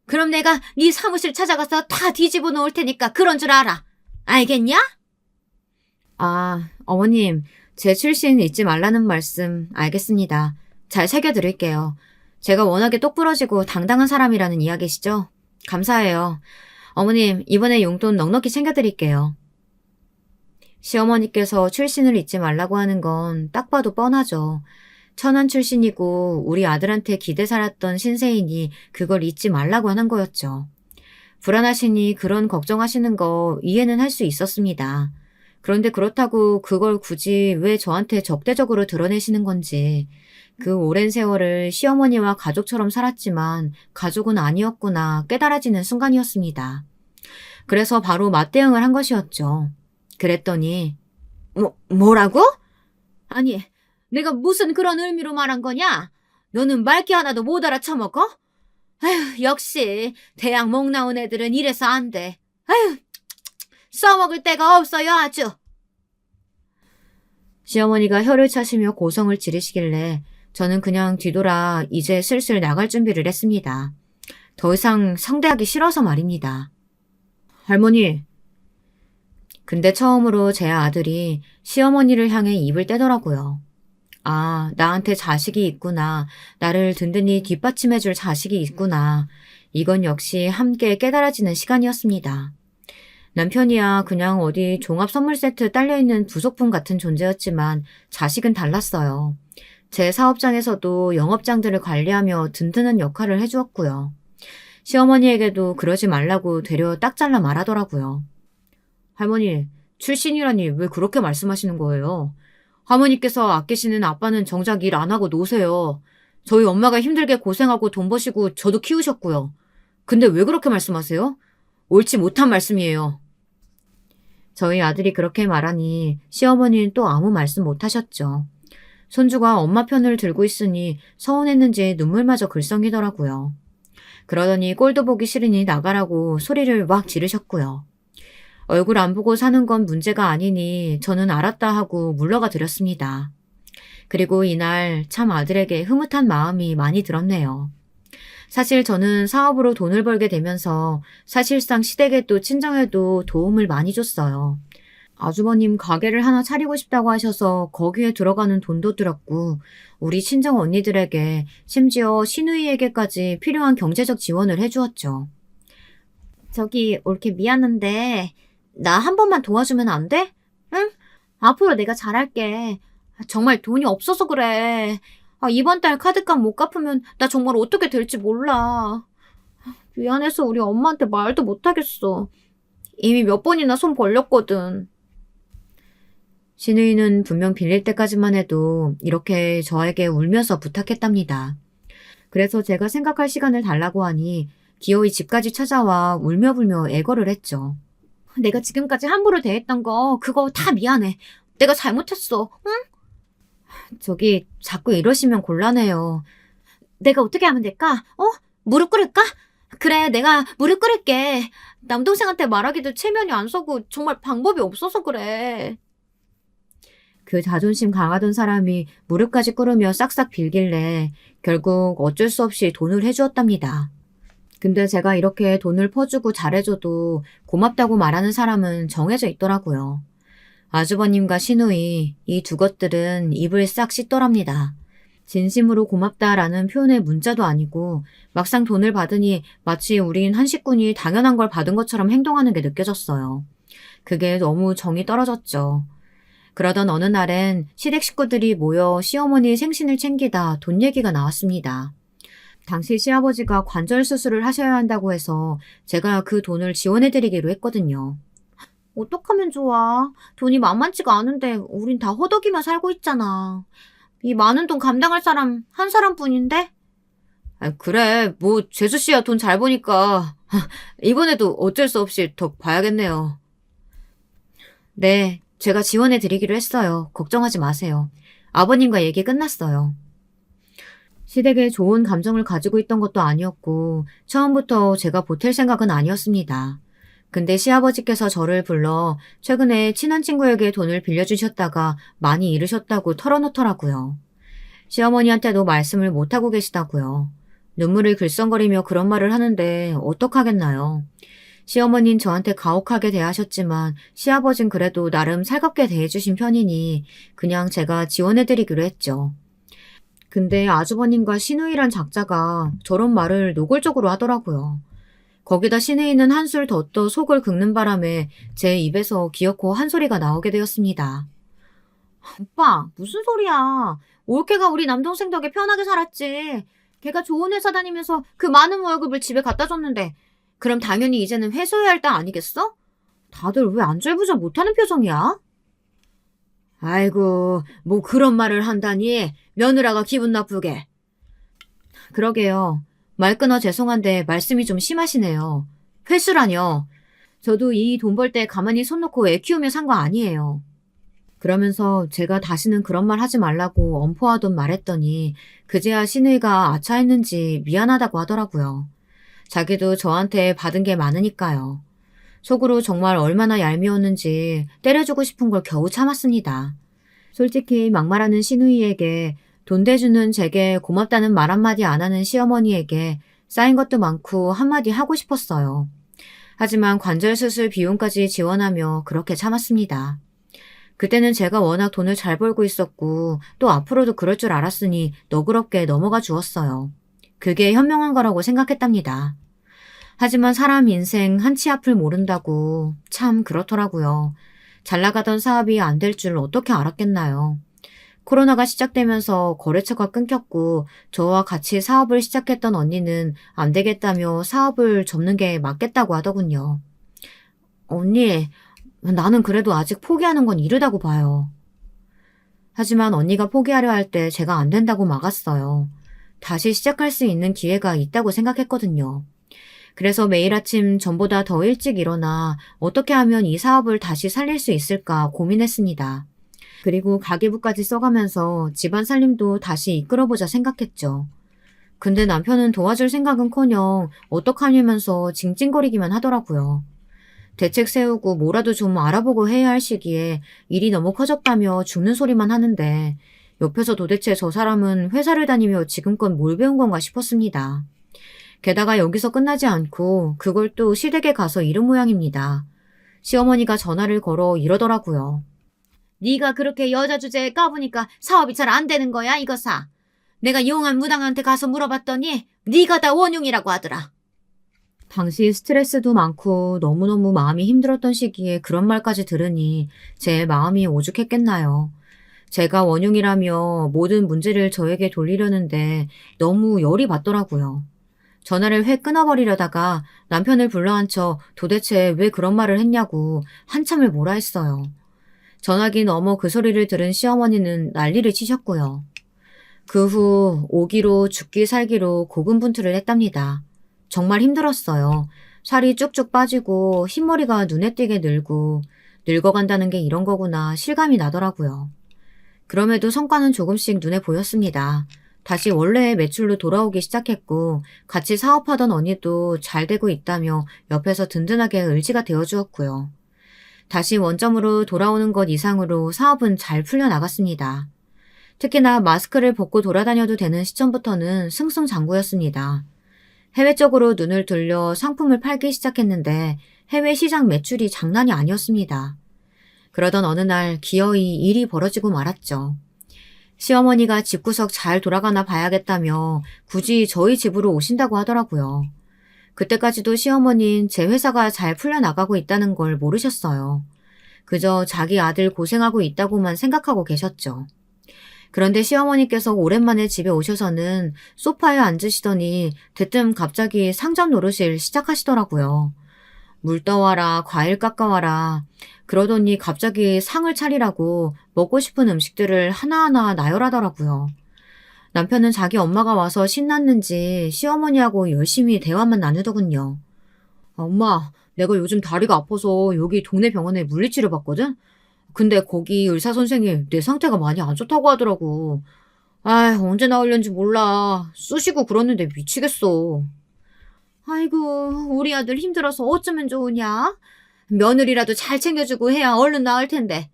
그럼 내가 네 사무실 찾아가서 다 뒤집어 놓을 테니까 그런 줄 알아. 알겠냐? 아, 어머님, 제 출신 잊지 말라는 말씀 알겠습니다. 잘 새겨드릴게요. 제가 워낙에 똑부러지고 당당한 사람이라는 이야기시죠? 감사해요. 어머님, 이번에 용돈 넉넉히 챙겨드릴게요. 시어머니께서 출신을 잊지 말라고 하는 건 딱 봐도 뻔하죠. 천안 출신이고 우리 아들한테 기대 살았던 신세인이 그걸 잊지 말라고 하는 거였죠. 불안하시니 그런 걱정하시는 거 이해는 할 수 있었습니다. 그런데 그렇다고 그걸 굳이 왜 저한테 적대적으로 드러내시는 건지, 그 오랜 세월을 시어머니와 가족처럼 살았지만 가족은 아니었구나 깨달아지는 순간이었습니다. 그래서 바로 맞대응을 한 것이었죠. 그랬더니, 뭐라고? 아니, 내가 무슨 그런 의미로 말한 거냐? 너는 말귀 하나도 못 알아쳐먹어? 아휴, 역시 대학 목 나온 애들은 이래서 안 돼. 아휴, 써먹을 데가 없어요, 아주. 시어머니가 혀를 차시며 고성을 지르시길래 저는 그냥 뒤돌아 이제 슬슬 나갈 준비를 했습니다. 더 이상 상대하기 싫어서 말입니다. 할머니. 근데 처음으로 제 아들이 시어머니를 향해 입을 떼더라고요. 아, 나한테 자식이 있구나. 나를 든든히 뒷받침해줄 자식이 있구나. 이건 역시 함께 깨달아지는 시간이었습니다. 남편이야 그냥 어디 종합 선물 세트 딸려있는 부속품 같은 존재였지만 자식은 달랐어요. 제 사업장에서도 영업장들을 관리하며 든든한 역할을 해주었고요. 시어머니에게도 그러지 말라고 되려 딱 잘라 말하더라고요. 할머니, 출신이라니 왜 그렇게 말씀하시는 거예요? 할머니께서 아끼시는 아빠는 정작 일 안 하고 노세요. 저희 엄마가 힘들게 고생하고 돈 버시고 저도 키우셨고요. 근데 왜 그렇게 말씀하세요? 옳지 못한 말씀이에요. 저희 아들이 그렇게 말하니 시어머니는 또 아무 말씀 못하셨죠. 손주가 엄마 편을 들고 있으니 서운했는지 눈물마저 글썽이더라고요. 그러더니 꼴도 보기 싫으니 나가라고 소리를 막 지르셨고요. 얼굴 안 보고 사는 건 문제가 아니니 저는 알았다 하고 물러가 드렸습니다. 그리고 이날 참 아들에게 흐뭇한 마음이 많이 들었네요. 사실 저는 사업으로 돈을 벌게 되면서 사실상 시댁에도 친정에도 도움을 많이 줬어요. 아주버님 가게를 하나 차리고 싶다고 하셔서 거기에 들어가는 돈도 들었고 우리 친정 언니들에게 심지어 시누이에게까지 필요한 경제적 지원을 해주었죠. 저기 올케 미안한데 나 한 번만 도와주면 안 돼? 응? 앞으로 내가 잘할게. 정말 돈이 없어서 그래. 이번 달 카드값 못 갚으면 나 정말 어떻게 될지 몰라. 미안해서 우리 엄마한테 말도 못하겠어. 이미 몇 번이나 손 벌렸거든. 시누이는 분명 빌릴 때까지만 해도 이렇게 저에게 울면서 부탁했답니다. 그래서 제가 생각할 시간을 달라고 하니 기어이 집까지 찾아와 울며불며 애걸을 했죠. 내가 지금까지 함부로 대했던 거 그거 다 미안해. 내가 잘못했어. 응? 저기 자꾸 이러시면 곤란해요. 내가 어떻게 하면 될까? 무릎 꿇을까? 그래, 내가 무릎 꿇을게. 남동생한테 말하기도 체면이 안 서고 정말 방법이 없어서 그래. 그 자존심 강하던 사람이 무릎까지 꿇으며 싹싹 빌길래 결국 어쩔 수 없이 돈을 해주었답니다. 근데 제가 이렇게 돈을 퍼주고 잘해줘도 고맙다고 말하는 사람은 정해져 있더라고요. 아주버님과 시누이, 이 두 것들은 입을 싹 씻더랍니다. 진심으로 고맙다라는 표현의 문자도 아니고 막상 돈을 받으니 마치 우린 한 식군이 당연한 걸 받은 것처럼 행동하는 게 느껴졌어요. 그게 너무 정이 떨어졌죠. 그러던 어느 날엔 시댁 식구들이 모여 시어머니 생신을 챙기다 돈 얘기가 나왔습니다. 당시 시아버지가 관절 수술을 하셔야 한다고 해서 제가 그 돈을 지원해드리기로 했거든요. 어떡하면 좋아. 돈이 만만치가 않은데 우린 다 허덕이며 살고 있잖아. 이 많은 돈 감당할 사람 한 사람뿐인데? 그래, 뭐 재수 씨야 돈 잘 버니까 이번에도 어쩔 수 없이 더 봐야겠네요. 네, 제가 지원해드리기로 했어요. 걱정하지 마세요. 아버님과 얘기 끝났어요. 시댁에 좋은 감정을 가지고 있던 것도 아니었고 처음부터 제가 보탤 생각은 아니었습니다. 근데 시아버지께서 저를 불러 최근에 친한 친구에게 돈을 빌려주셨다가 많이 잃으셨다고 털어놓더라고요. 시어머니한테도 말씀을 못하고 계시다고요. 눈물을 글썽거리며 그런 말을 하는데 어떡하겠나요. 시어머니는 저한테 가혹하게 대하셨지만 시아버진 그래도 나름 살갑게 대해주신 편이니 그냥 제가 지원해드리기로 했죠. 근데 아주버님과 시누이란 작자가 저런 말을 노골적으로 하더라고요. 거기다 시내이는 한술 더 떠 속을 긁는 바람에 제 입에서 기어코 한 소리가 나오게 되었습니다. 오빠, 무슨 소리야. 올케가 우리 남동생 덕에 편하게 살았지. 걔가 좋은 회사 다니면서 그 많은 월급을 집에 갖다 줬는데 그럼 당연히 이제는 회수해야 할 땅 아니겠어? 다들 왜 안절부절 못하는 표정이야? 아이고, 뭐 그런 말을 한다니. 며느라가 기분 나쁘게. 그러게요. 말 끊어 죄송한데 말씀이 좀 심하시네요. 회수라뇨. 저도 이 돈 벌 때 가만히 손 놓고 애 키우며 산 거 아니에요. 그러면서 제가 다시는 그런 말 하지 말라고 엄포하던 말했더니 그제야 시누이가 아차했는지 미안하다고 하더라고요. 자기도 저한테 받은 게 많으니까요. 속으로 정말 얼마나 얄미웠는지 때려주고 싶은 걸 겨우 참았습니다. 솔직히 막말하는 시누이에게 돈 대주는 제게 고맙다는 말 한마디 안 하는 시어머니에게 쌓인 것도 많고 한마디 하고 싶었어요. 하지만 관절 수술 비용까지 지원하며 그렇게 참았습니다. 그때는 제가 워낙 돈을 잘 벌고 있었고 또 앞으로도 그럴 줄 알았으니 너그럽게 넘어가 주었어요. 그게 현명한 거라고 생각했답니다. 하지만 사람 인생 한치 앞을 모른다고 참 그렇더라고요. 잘 나가던 사업이 안 될 줄 어떻게 알았겠나요. 코로나가 시작되면서 거래처가 끊겼고 저와 같이 사업을 시작했던 언니는 안 되겠다며 사업을 접는 게 맞겠다고 하더군요. 언니, 나는 그래도 아직 포기하는 건 이르다고 봐요. 하지만 언니가 포기하려 할 때 제가 안 된다고 막았어요. 다시 시작할 수 있는 기회가 있다고 생각했거든요. 그래서 매일 아침 전보다 더 일찍 일어나 어떻게 하면 이 사업을 다시 살릴 수 있을까 고민했습니다. 그리고 가계부까지 써가면서 집안 살림도 다시 이끌어보자 생각했죠. 근데 남편은 도와줄 생각은커녕 어떡하냐면서 징징거리기만 하더라고요. 대책 세우고 뭐라도 좀 알아보고 해야 할 시기에 일이 너무 커졌다며 죽는 소리만 하는데 옆에서 도대체 저 사람은 회사를 다니며 지금껏 뭘 배운 건가 싶었습니다. 게다가 여기서 끝나지 않고 그걸 또 시댁에 가서 이른 모양입니다. 시어머니가 전화를 걸어 이러더라고요. 네가 그렇게 여자 주제에 까부니까 사업이 잘 안 되는 거야, 이거사. 내가 용한 무당한테 가서 물어봤더니 네가 다 원흉이라고 하더라. 당시 스트레스도 많고 너무너무 마음이 힘들었던 시기에 그런 말까지 들으니 제 마음이 오죽했겠나요. 제가 원흉이라며 모든 문제를 저에게 돌리려는데 너무 열이 받더라고요. 전화를 회 끊어버리려다가 남편을 불러앉혀 도대체 왜 그런 말을 했냐고 한참을 뭐라 했어요. 전화기 너머 그 소리를 들은 시어머니는 난리를 치셨고요. 그 후 오기로 죽기 살기로 고군분투를 했답니다. 정말 힘들었어요. 살이 쭉쭉 빠지고 흰머리가 눈에 띄게 늘고 늙어간다는 게 이런 거구나 실감이 나더라고요. 그럼에도 성과는 조금씩 눈에 보였습니다. 다시 원래의 매출로 돌아오기 시작했고 같이 사업하던 언니도 잘 되고 있다며 옆에서 든든하게 의지가 되어주었고요. 다시 원점으로 돌아오는 것 이상으로 사업은 잘 풀려나갔습니다. 특히나 마스크를 벗고 돌아다녀도 되는 시점부터는 승승장구였습니다. 해외 쪽으로 눈을 돌려 상품을 팔기 시작했는데 해외 시장 매출이 장난이 아니었습니다. 그러던 어느 날 기어이 일이 벌어지고 말았죠. 시어머니가 집구석 잘 돌아가나 봐야겠다며 굳이 저희 집으로 오신다고 하더라고요. 그때까지도 시어머니는 제 회사가 잘 풀려나가고 있다는 걸 모르셨어요. 그저 자기 아들 고생하고 있다고만 생각하고 계셨죠. 그런데 시어머니께서 오랜만에 집에 오셔서는 소파에 앉으시더니 대뜸 갑자기 상점 노릇을 시작하시더라고요. 물 떠와라, 과일 깎아와라. 그러더니 갑자기 상을 차리라고 먹고 싶은 음식들을 하나하나 나열하더라고요. 남편은 자기 엄마가 와서 신났는지 시어머니하고 열심히 대화만 나누더군요. 엄마, 내가 요즘 다리가 아파서 여기 동네 병원에 물리치료 받거든? 근데 거기 의사 선생님 내 상태가 많이 안 좋다고 하더라고. 아, 언제 나으려는지 몰라. 쑤시고 그러는데 미치겠어. 아이고, 우리 아들 힘들어서 어쩌면 좋으냐? 며느리라도 잘 챙겨주고 해야 얼른 나을 텐데.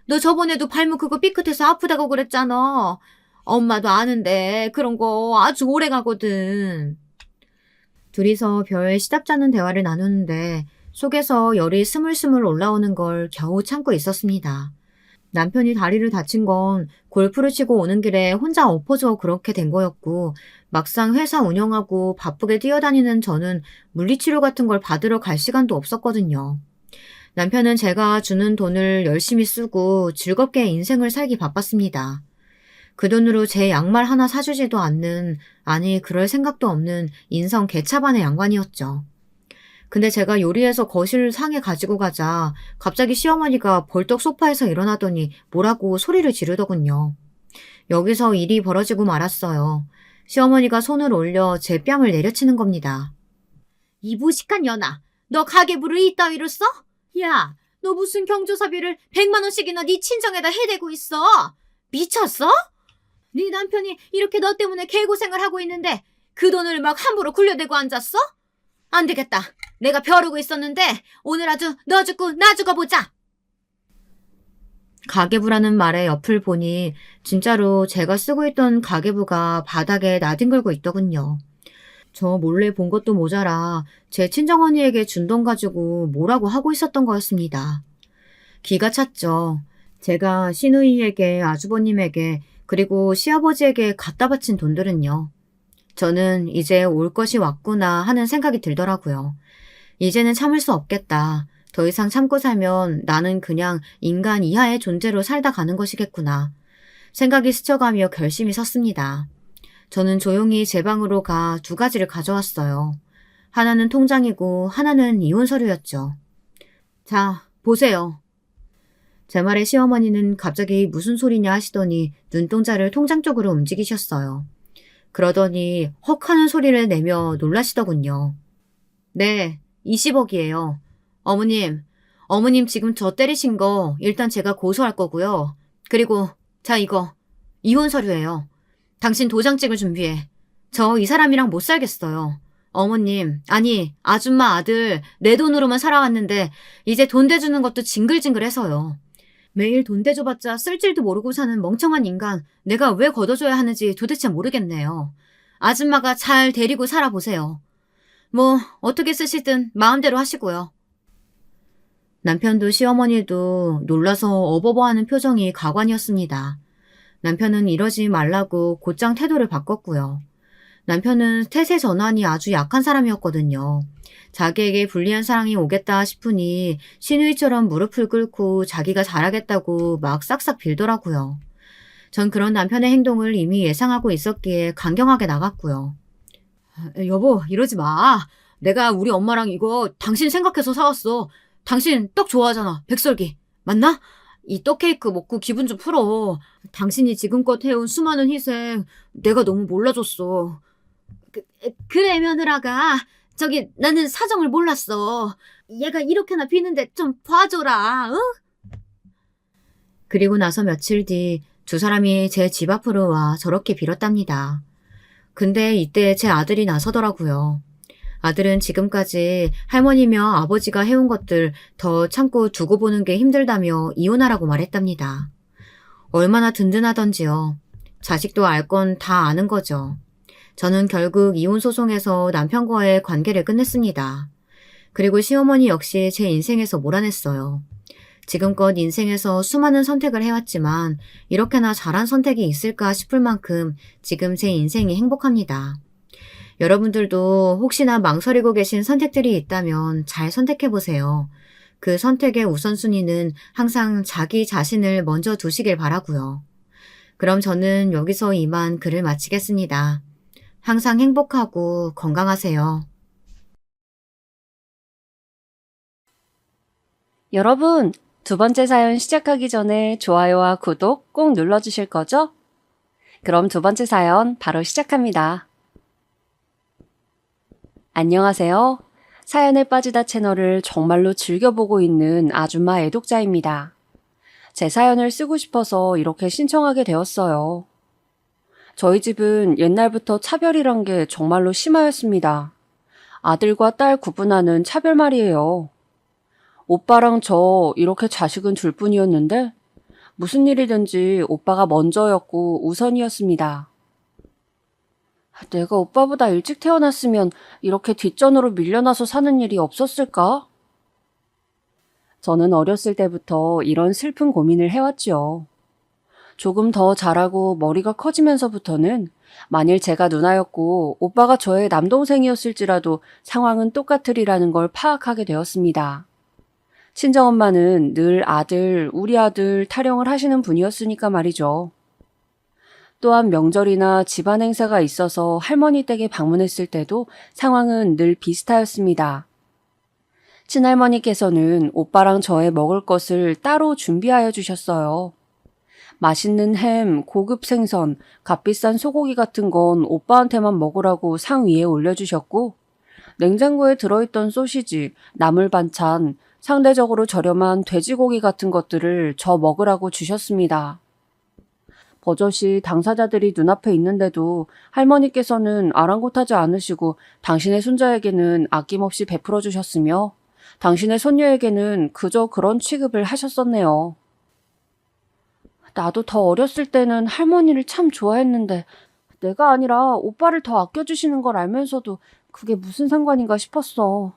너 저번에도 발목 그거 삐끗해서 아프다고 그랬잖아. 엄마도 아는데 그런 거 아주 오래 가거든. 둘이서 별 시답잖은 대화를 나누는데 속에서 열이 스물스물 올라오는 걸 겨우 참고 있었습니다. 남편이 다리를 다친 건 골프를 치고 오는 길에 혼자 엎어져 그렇게 된 거였고, 막상 회사 운영하고 바쁘게 뛰어다니는 저는 물리치료 같은 걸 받으러 갈 시간도 없었거든요. 남편은 제가 주는 돈을 열심히 쓰고 즐겁게 인생을 살기 바빴습니다. 그 돈으로 제 양말 하나 사주지도 않는, 아니, 그럴 생각도 없는 인성 개차반의 양반이었죠. 근데 제가 요리해서 거실 상에 가지고 가자 갑자기 시어머니가 벌떡 소파에서 일어나더니 뭐라고 소리를 지르더군요. 여기서 일이 벌어지고 말았어요. 시어머니가 손을 올려 제 뺨을 내려치는 겁니다. 이 무식한 년아, 너 가계부를 이따위로 써? 야, 너 무슨 경조사비를 100만 원씩이나 네 친정에다 해대고 있어? 미쳤어? 네 남편이 이렇게 너 때문에 개고생을 하고 있는데 그 돈을 막 함부로 굴려대고 앉았어? 안 되겠다. 내가 벼르고 있었는데 오늘 아주 너 죽고 나 죽어보자. 가계부라는 말의 옆을 보니 진짜로 제가 쓰고 있던 가계부가 바닥에 나뒹굴고 있더군요. 저 몰래 본 것도 모자라 제 친정언니에게 준 돈 가지고 뭐라고 하고 있었던 거였습니다. 기가 찼죠. 제가 시누이에게, 아주버님에게, 그리고 시아버지에게 갖다 바친 돈들은요. 저는 이제 올 것이 왔구나 하는 생각이 들더라고요. 이제는 참을 수 없겠다. 더 이상 참고 살면 나는 그냥 인간 이하의 존재로 살다 가는 것이겠구나. 생각이 스쳐가며 결심이 섰습니다. 저는 조용히 제 방으로 가 2가지를 가져왔어요. 하나는 통장이고 하나는 이혼 서류였죠. 자, 보세요. 제 말에 시어머니는 갑자기 무슨 소리냐 하시더니 눈동자를 통장 쪽으로 움직이셨어요. 그러더니 헉 하는 소리를 내며 놀라시더군요. 네, 20억이에요. 어머님 지금 저 때리신 거 일단 제가 고소할 거고요. 그리고 자 이거 이혼 서류예요. 당신 도장찍을 준비해. 저 이 사람이랑 못 살겠어요. 어머님, 아니 아줌마 아들 내 돈으로만 살아왔는데 이제 돈 대주는 것도 징글징글해서요. 매일 돈 대줘봤자 쓸 줄도 모르고 사는 멍청한 인간 내가 왜 걷어줘야 하는지 도대체 모르겠네요. 아줌마가 잘 데리고 살아보세요. 뭐 어떻게 쓰시든 마음대로 하시고요. 남편도 시어머니도 놀라서 어버버하는 표정이 가관이었습니다. 남편은 이러지 말라고 곧장 태도를 바꿨고요. 남편은 태세 전환이 아주 약한 사람이었거든요. 자기에게 불리한 상황이 오겠다 싶으니 시누이처럼 무릎을 꿇고 자기가 잘하겠다고 막 싹싹 빌더라고요. 전 그런 남편의 행동을 이미 예상하고 있었기에 강경하게 나갔고요. 여보, 이러지 마. 내가 우리 엄마랑 이거 당신 생각해서 사왔어. 당신 떡 좋아하잖아. 백설기. 맞나? 이 떡 케이크 먹고 기분 좀 풀어. 당신이 지금껏 해온 수많은 희생 내가 너무 몰라줬어. 그래 며느라가. 저기 나는 사정을 몰랐어. 얘가 이렇게나 비는데 좀 봐줘라. 어? 그리고 나서 며칠 뒤 2사람이 제 집 앞으로 와 저렇게 빌었답니다. 근데 이때 제 아들이 나서더라고요. 아들은 지금까지 할머니며 아버지가 해온 것들 더 참고 두고 보는 게 힘들다며 이혼하라고 말했답니다. 얼마나 든든하던지요. 자식도 알 건 다 아는 거죠. 저는 결국 이혼 소송에서 남편과의 관계를 끝냈습니다. 그리고 시어머니 역시 제 인생에서 몰아냈어요. 지금껏 인생에서 수많은 선택을 해왔지만 이렇게나 잘한 선택이 있을까 싶을 만큼 지금 제 인생이 행복합니다. 여러분들도 혹시나 망설이고 계신 선택들이 있다면 잘 선택해보세요. 그 선택의 우선순위는 항상 자기 자신을 먼저 두시길 바라고요. 그럼 저는 여기서 이만 글을 마치겠습니다. 항상 행복하고 건강하세요. 여러분, 2번째 사연 시작하기 전에 좋아요와 구독 꼭 눌러주실 거죠? 그럼 2번째 사연 바로 시작합니다. 안녕하세요. 사연에 빠지다 채널을 정말로 즐겨보고 있는 아줌마 애독자입니다. 제 사연을 쓰고 싶어서 이렇게 신청하게 되었어요. 저희 집은 옛날부터 차별이란 게 정말로 심하였습니다. 아들과 딸 구분하는 차별 말이에요. 오빠랑 저 이렇게 자식은 둘 뿐이었는데 무슨 일이든지 오빠가 먼저였고 우선이었습니다. 내가 오빠보다 일찍 태어났으면 이렇게 뒷전으로 밀려나서 사는 일이 없었을까? 저는 어렸을 때부터 이런 슬픈 고민을 해왔죠. 조금 더 자라고 머리가 커지면서부터는 만일 제가 누나였고 오빠가 저의 남동생이었을지라도 상황은 똑같으리라는 걸 파악하게 되었습니다. 친정엄마는 늘 우리 아들 타령을 하시는 분이었으니까 말이죠. 또한 명절이나 집안 행사가 있어서 할머니 댁에 방문했을 때도 상황은 늘 비슷하였습니다. 친할머니께서는 오빠랑 저의 먹을 것을 따로 준비하여 주셨어요. 맛있는 햄, 고급 생선, 값비싼 소고기 같은 건 오빠한테만 먹으라고 상 위에 올려주셨고, 냉장고에 들어있던 소시지, 나물 반찬, 상대적으로 저렴한 돼지고기 같은 것들을 저 먹으라고 주셨습니다. 버젓이 당사자들이 눈앞에 있는데도 할머니께서는 아랑곳하지 않으시고 당신의 손자에게는 아낌없이 베풀어 주셨으며 당신의 손녀에게는 그저 그런 취급을 하셨었네요. 나도 더 어렸을 때는 할머니를 참 좋아했는데 내가 아니라 오빠를 더 아껴주시는 걸 알면서도 그게 무슨 상관인가 싶었어.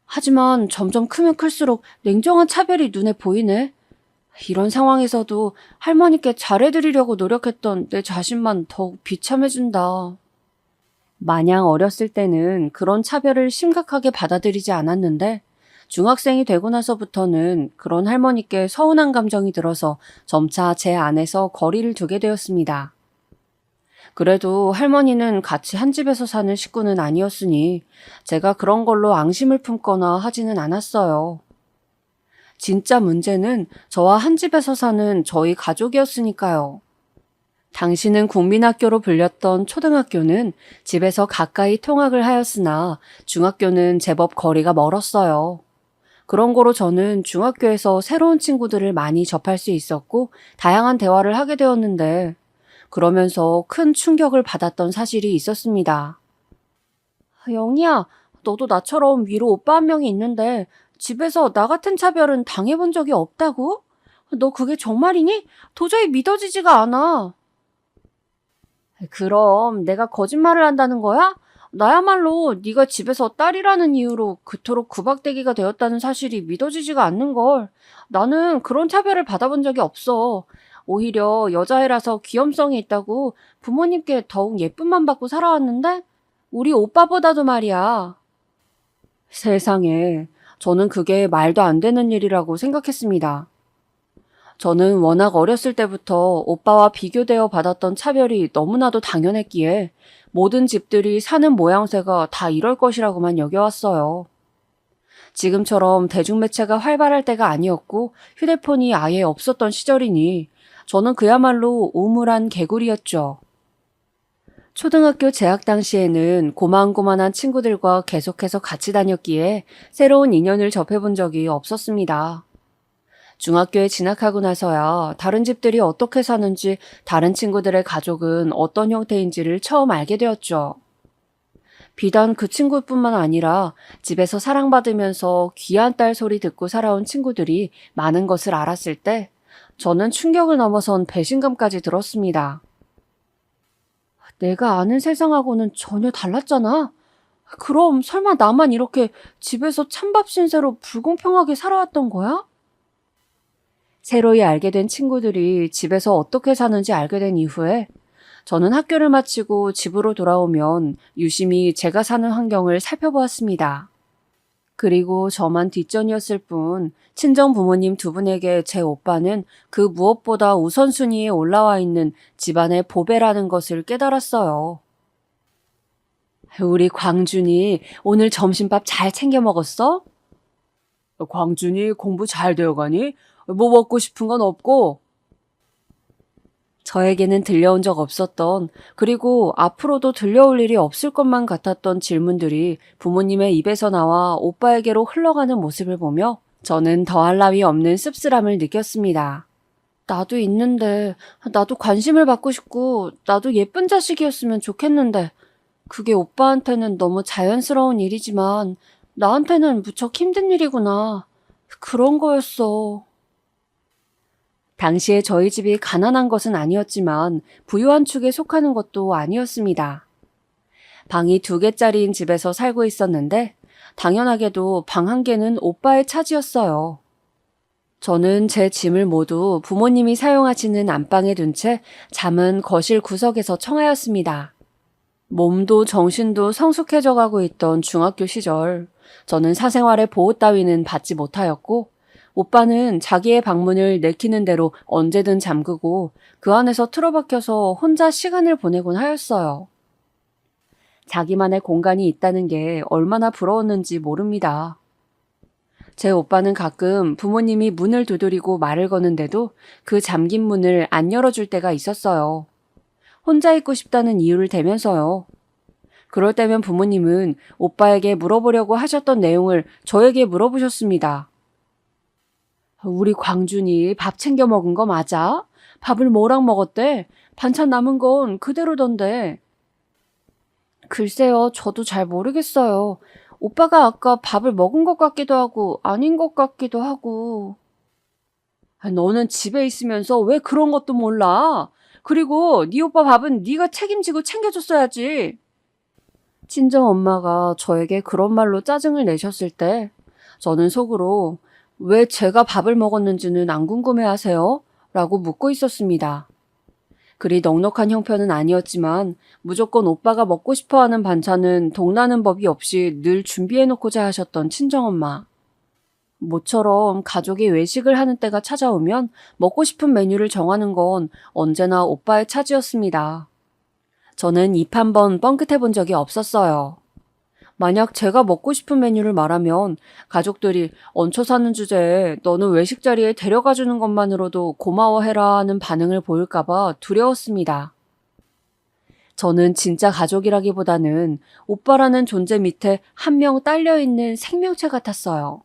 하지만 점점 크면 클수록 냉정한 차별이 눈에 보이네. 이런 상황에서도 할머니께 잘해드리려고 노력했던 내 자신만 더욱 비참해진다. 마냥 어렸을 때는 그런 차별을 심각하게 받아들이지 않았는데 중학생이 되고 나서부터는 그런 할머니께 서운한 감정이 들어서 점차 제 안에서 거리를 두게 되었습니다. 그래도 할머니는 같이 한 집에서 사는 식구는 아니었으니 제가 그런 걸로 앙심을 품거나 하지는 않았어요. 진짜 문제는 저와 한 집에서 사는 저희 가족이었으니까요. 당시는 국민학교로 불렸던 초등학교는 집에서 가까이 통학을 하였으나 중학교는 제법 거리가 멀었어요. 그런 거로 저는 중학교에서 새로운 친구들을 많이 접할 수 있었고 다양한 대화를 하게 되었는데 그러면서 큰 충격을 받았던 사실이 있었습니다. 영희야, 너도 나처럼 위로 오빠 한 명이 있는데 집에서 나 같은 차별은 당해본 적이 없다고? 너 그게 정말이니? 도저히 믿어지지가 않아. 그럼 내가 거짓말을 한다는 거야? 나야말로 네가 집에서 딸이라는 이유로 그토록 구박대기가 되었다는 사실이 믿어지지가 않는걸. 나는 그런 차별을 받아본 적이 없어. 오히려 여자애라서 귀염성이 있다고 부모님께 더욱 예쁨만 받고 살아왔는데 우리 오빠보다도 말이야. 세상에, 저는 그게 말도 안 되는 일이라고 생각했습니다. 저는 워낙 어렸을 때부터 오빠와 비교되어 받았던 차별이 너무나도 당연했기에 모든 집들이 사는 모양새가 다 이럴 것이라고만 여겨왔어요. 지금처럼 대중매체가 활발할 때가 아니었고 휴대폰이 아예 없었던 시절이니 저는 그야말로 우물한 개구리였죠. 초등학교 재학 당시에는 고만고만한 친구들과 계속해서 같이 다녔기에 새로운 인연을 접해본 적이 없었습니다. 중학교에 진학하고 나서야 다른 집들이 어떻게 사는지 다른 친구들의 가족은 어떤 형태인지를 처음 알게 되었죠. 비단 그 친구뿐만 아니라 집에서 사랑받으면서 귀한 딸 소리 듣고 살아온 친구들이 많은 것을 알았을 때 저는 충격을 넘어선 배신감까지 들었습니다. 내가 아는 세상하고는 전혀 달랐잖아. 그럼 설마 나만 이렇게 집에서 찬밥 신세로 불공평하게 살아왔던 거야? 새로이 알게 된 친구들이 집에서 어떻게 사는지 알게 된 이후에 저는 학교를 마치고 집으로 돌아오면 유심히 제가 사는 환경을 살펴보았습니다. 그리고 저만 뒷전이었을 뿐 친정 부모님 두 분에게 제 오빠는 그 무엇보다 우선순위에 올라와 있는 집안의 보배라는 것을 깨달았어요. 우리 광준이 오늘 점심밥 잘 챙겨 먹었어? 광준이 공부 잘 되어가니? 뭐 먹고 싶은 건 없고? 저에게는 들려온 적 없었던 그리고 앞으로도 들려올 일이 없을 것만 같았던 질문들이 부모님의 입에서 나와 오빠에게로 흘러가는 모습을 보며 저는 더할 나위 없는 씁쓸함을 느꼈습니다. 나도 있는데 나도 관심을 받고 싶고 나도 예쁜 자식이었으면 좋겠는데 그게 오빠한테는 너무 자연스러운 일이지만 나한테는 무척 힘든 일이구나. 그런 거였어. 당시에 저희 집이 가난한 것은 아니었지만 부유한 축에 속하는 것도 아니었습니다. 방이 2개짜리인 집에서 살고 있었는데 당연하게도 방 1개는 오빠의 차지였어요. 저는 제 짐을 모두 부모님이 사용하시는 안방에 둔 채 잠은 거실 구석에서 청하였습니다. 몸도 정신도 성숙해져 가고 있던 중학교 시절, 저는 사생활의 보호 따위는 받지 못하였고, 오빠는 자기의 방문을 내키는 대로 언제든 잠그고 그 안에서 틀어박혀서 혼자 시간을 보내곤 하였어요. 자기만의 공간이 있다는 게 얼마나 부러웠는지 모릅니다. 제 오빠는 가끔 부모님이 문을 두드리고 말을 거는데도 그 잠긴 문을 안 열어줄 때가 있었어요. 혼자 있고 싶다는 이유를 대면서요. 그럴 때면 부모님은 오빠에게 물어보려고 하셨던 내용을 저에게 물어보셨습니다. 우리 광준이 밥 챙겨 먹은 거 맞아? 밥을 뭐랑 먹었대? 반찬 남은 건 그대로던데. 글쎄요, 저도 잘 모르겠어요. 오빠가 아까 밥을 먹은 것 같기도 하고 아닌 것 같기도 하고. 너는 집에 있으면서 왜 그런 것도 몰라? 그리고 네 오빠 밥은 네가 책임지고 챙겨줬어야지. 친정 엄마가 저에게 그런 말로 짜증을 내셨을 때 저는 속으로 왜 제가 밥을 먹었는지는 안 궁금해하세요? 라고 묻고 있었습니다. 그리 넉넉한 형편은 아니었지만 무조건 오빠가 먹고 싶어하는 반찬은 동나는 법이 없이 늘 준비해놓고자 하셨던 친정엄마. 모처럼 가족이 외식을 하는 때가 찾아오면 먹고 싶은 메뉴를 정하는 건 언제나 오빠의 차지였습니다. 저는 입 한 번 뻥끗해 본 적이 없었어요. 만약 제가 먹고 싶은 메뉴를 말하면 가족들이 얹혀 사는 주제에 너는 외식 자리에 데려가 주는 것만으로도 고마워해라 하는 반응을 보일까봐 두려웠습니다. 저는 진짜 가족이라기보다는 오빠라는 존재 밑에 한 명 딸려있는 생명체 같았어요.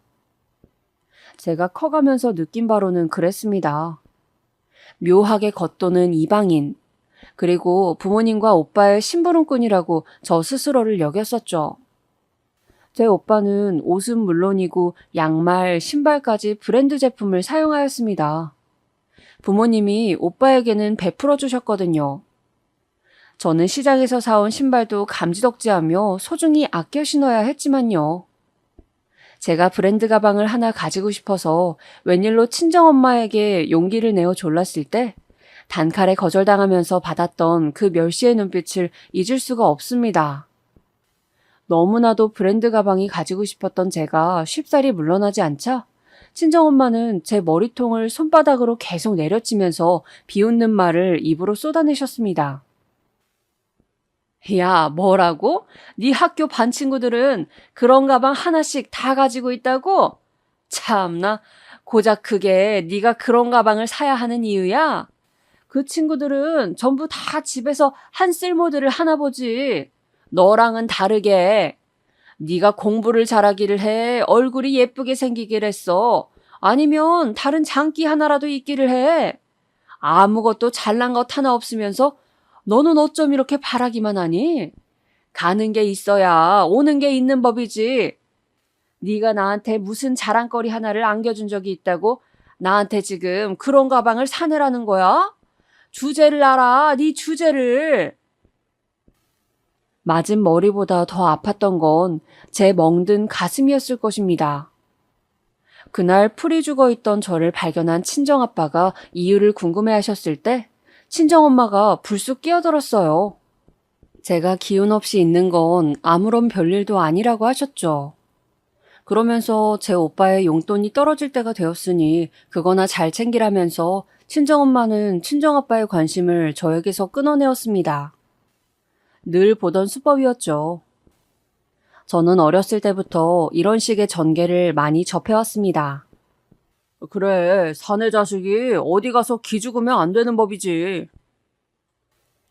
제가 커가면서 느낀 바로는 그랬습니다. 묘하게 겉도는 이방인, 그리고 부모님과 오빠의 심부름꾼이라고 저 스스로를 여겼었죠. 제 오빠는 옷은 물론이고 양말, 신발까지 브랜드 제품을 사용하였습니다. 부모님이 오빠에게는 베풀어 주셨거든요. 저는 시장에서 사온 신발도 감지덕지하며 소중히 아껴 신어야 했지만요. 제가 브랜드 가방을 하나 가지고 싶어서 웬일로 친정엄마에게 용기를 내어 졸랐을 때 단칼에 거절당하면서 받았던 그 멸시의 눈빛을 잊을 수가 없습니다. 너무나도 브랜드 가방이 가지고 싶었던 제가 쉽사리 물러나지 않자 친정엄마는 제 머리통을 손바닥으로 계속 내려치면서 비웃는 말을 입으로 쏟아내셨습니다. 야, 뭐라고? 네 학교 반 친구들은 그런 가방 하나씩 다 가지고 있다고? 참나, 고작 그게 네가 그런 가방을 사야 하는 이유야? 그 친구들은 전부 다 집에서 한 쓸모들을 하나 보지. 너랑은 다르게. 네가 공부를 잘하기를 해. 얼굴이 예쁘게 생기길 했어. 아니면 다른 장기 하나라도 있기를 해. 아무것도 잘난 것 하나 없으면서 너는 어쩜 이렇게 바라기만 하니? 가는 게 있어야 오는 게 있는 법이지. 네가 나한테 무슨 자랑거리 하나를 안겨준 적이 있다고 나한테 지금 그런 가방을 사내라는 거야? 주제를 알아, 네 주제를. 맞은 머리보다 더 아팠던 건 제 멍든 가슴이었을 것입니다. 그날 풀이 죽어있던 저를 발견한 친정아빠가 이유를 궁금해하셨을 때 친정엄마가 불쑥 끼어들었어요. 제가 기운 없이 있는 건 아무런 별일도 아니라고 하셨죠. 그러면서 제 오빠의 용돈이 떨어질 때가 되었으니 그거나 잘 챙기라면서 친정엄마는 친정아빠의 관심을 저에게서 끊어내었습니다. 늘 보던 수법이었죠. 저는 어렸을 때부터 이런 식의 전개를 많이 접해왔습니다. 그래, 사내 자식이 어디 가서 기죽으면 안 되는 법이지.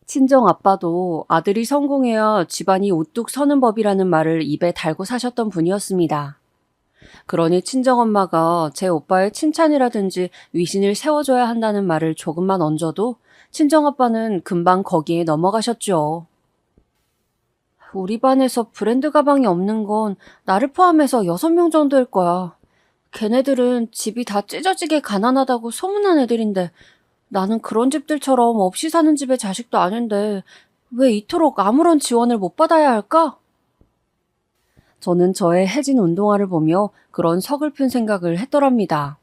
친정 아빠도 아들이 성공해야 집안이 우뚝 서는 법이라는 말을 입에 달고 사셨던 분이었습니다. 그러니 친정엄마가 제 오빠의 칭찬이라든지 위신을 세워줘야 한다는 말을 조금만 얹어도 친정아빠는 금방 거기에 넘어가셨죠. 우리 반에서 브랜드 가방이 없는 건 나를 포함해서 6명 정도일 거야. 걔네들은 집이 다 찢어지게 가난하다고 소문난 애들인데 나는 그런 집들처럼 없이 사는 집의 자식도 아닌데 왜 이토록 아무런 지원을 못 받아야 할까? 저는 저의 해진 운동화를 보며 그런 서글픈 생각을 했더랍니다.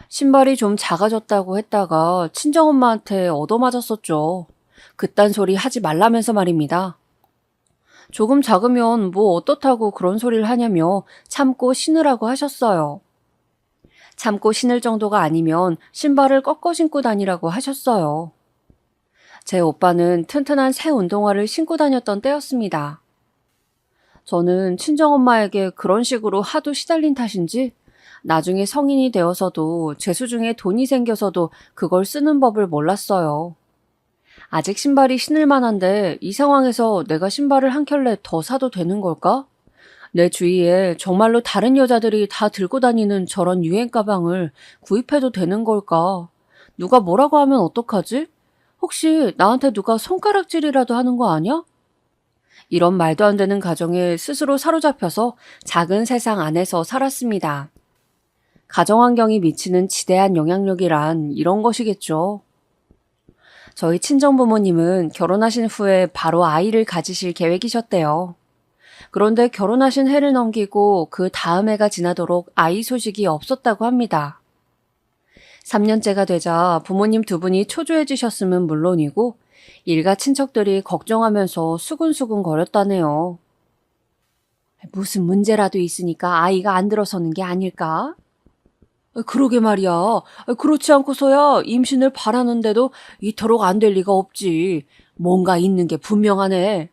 신발이 좀 작아졌다고 했다가 친정엄마한테 얻어맞았었죠. 그딴 소리 하지 말라면서 말입니다. 조금 작으면 뭐 어떻다고 그런 소리를 하냐며 참고 신으라고 하셨어요. 참고 신을 정도가 아니면 신발을 꺾어 신고 다니라고 하셨어요. 제 오빠는 튼튼한 새 운동화를 신고 다녔던 때였습니다. 저는 친정엄마에게 그런 식으로 하도 시달린 탓인지 나중에 성인이 되어서도 재수중에 돈이 생겨서도 그걸 쓰는 법을 몰랐어요. 아직 신발이 신을 만한데 이 상황에서 내가 신발을 한 켤레 더 사도 되는 걸까? 내 주위에 정말로 다른 여자들이 다 들고 다니는 저런 유행 가방을 구입해도 되는 걸까? 누가 뭐라고 하면 어떡하지? 혹시 나한테 누가 손가락질이라도 하는 거 아니야? 이런 말도 안 되는 가정에 스스로 사로잡혀서 작은 세상 안에서 살았습니다. 가정 환경이 미치는 지대한 영향력이란 이런 것이겠죠. 저희 친정부모님은 결혼하신 후에 바로 아이를 가지실 계획이셨대요. 그런데 결혼하신 해를 넘기고 그 다음 해가 지나도록 아이 소식이 없었다고 합니다. 3년째가 되자 부모님 두 분이 초조해지셨으면 물론이고 일가 친척들이 걱정하면서 수근수근 거렸다네요. 무슨 문제라도 있으니까 아이가 안 들어서는 게 아닐까? 그러게 말이야. 그렇지 않고서야 임신을 바라는데도 이토록 안 될 리가 없지. 뭔가 있는 게 분명하네.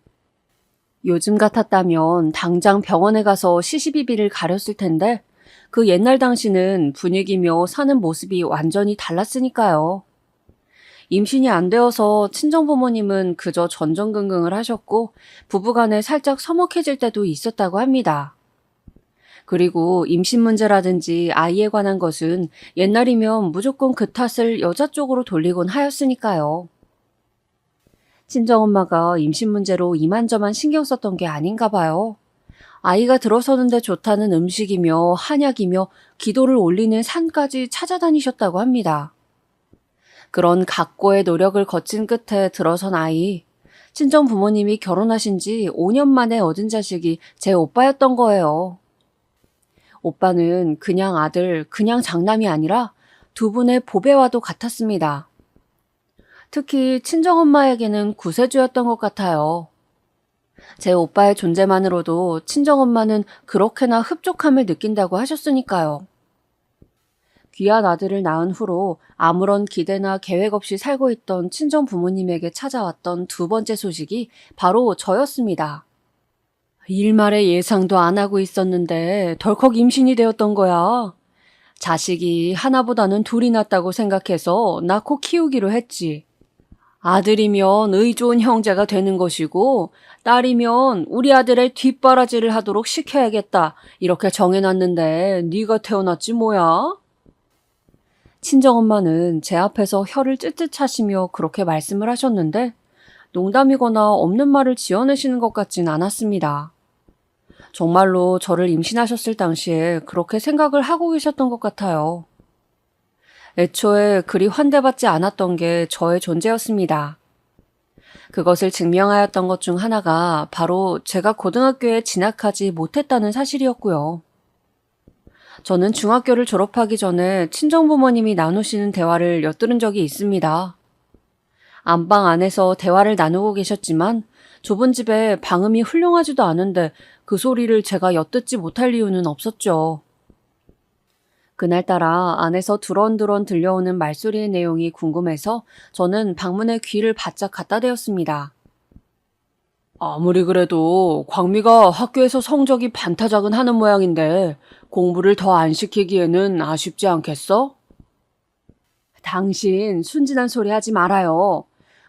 요즘 같았다면 당장 병원에 가서 시시비비를 가렸을 텐데 그 옛날 당시는 분위기며 사는 모습이 완전히 달랐으니까요. 임신이 안 되어서 친정부모님은 그저 전전긍긍을 하셨고 부부간에 살짝 서먹해질 때도 있었다고 합니다. 그리고 임신 문제라든지 아이에 관한 것은 옛날이면 무조건 그 탓을 여자 쪽으로 돌리곤 하였으니까요. 친정엄마가 임신 문제로 이만저만 신경 썼던 게 아닌가 봐요. 아이가 들어서는데 좋다는 음식이며 한약이며 기도를 올리는 산까지 찾아다니셨다고 합니다. 그런 각고의 노력을 거친 끝에 들어선 아이. 친정 부모님이 결혼하신 지 5년 만에 얻은 자식이 제 오빠였던 거예요. 오빠는 그냥 아들, 그냥 장남이 아니라 두 분의 보배와도 같았습니다. 특히 친정엄마에게는 구세주였던 것 같아요. 제 오빠의 존재만으로도 친정엄마는 그렇게나 흡족함을 느낀다고 하셨으니까요. 귀한 아들을 낳은 후로 아무런 기대나 계획 없이 살고 있던 친정 부모님에게 찾아왔던 두 번째 소식이 바로 저였습니다. 일말의 예상도 안 하고 있었는데 덜컥 임신이 되었던 거야. 자식이 하나보다는 둘이 낫다고 생각해서 낳고 키우기로 했지. 아들이면 의 좋은 형제가 되는 것이고 딸이면 우리 아들의 뒷바라지를 하도록 시켜야겠다. 이렇게 정해놨는데 네가 태어났지 뭐야? 친정엄마는 제 앞에서 혀를 쯧쯧 차시며 그렇게 말씀을 하셨는데 농담이거나 없는 말을 지어내시는 것 같진 않았습니다. 정말로 저를 임신하셨을 당시에 그렇게 생각을 하고 계셨던 것 같아요. 애초에 그리 환대받지 않았던 게 저의 존재였습니다. 그것을 증명하였던 것 중 하나가 바로 제가 고등학교에 진학하지 못했다는 사실이었고요. 저는 중학교를 졸업하기 전에 친정부모님이 나누시는 대화를 엿들은 적이 있습니다. 안방 안에서 대화를 나누고 계셨지만 좁은 집에 방음이 훌륭하지도 않은데 그 소리를 제가 엿듣지 못할 이유는 없었죠. 그날따라 안에서 두런두런 들려오는 말소리의 내용이 궁금해서 저는 방문에 귀를 바짝 갖다 대었습니다. 아무리 그래도 광미가 학교에서 성적이 반타작은 하는 모양인데 공부를 더 안 시키기에는 아쉽지 않겠어? 당신 순진한 소리 하지 말아요.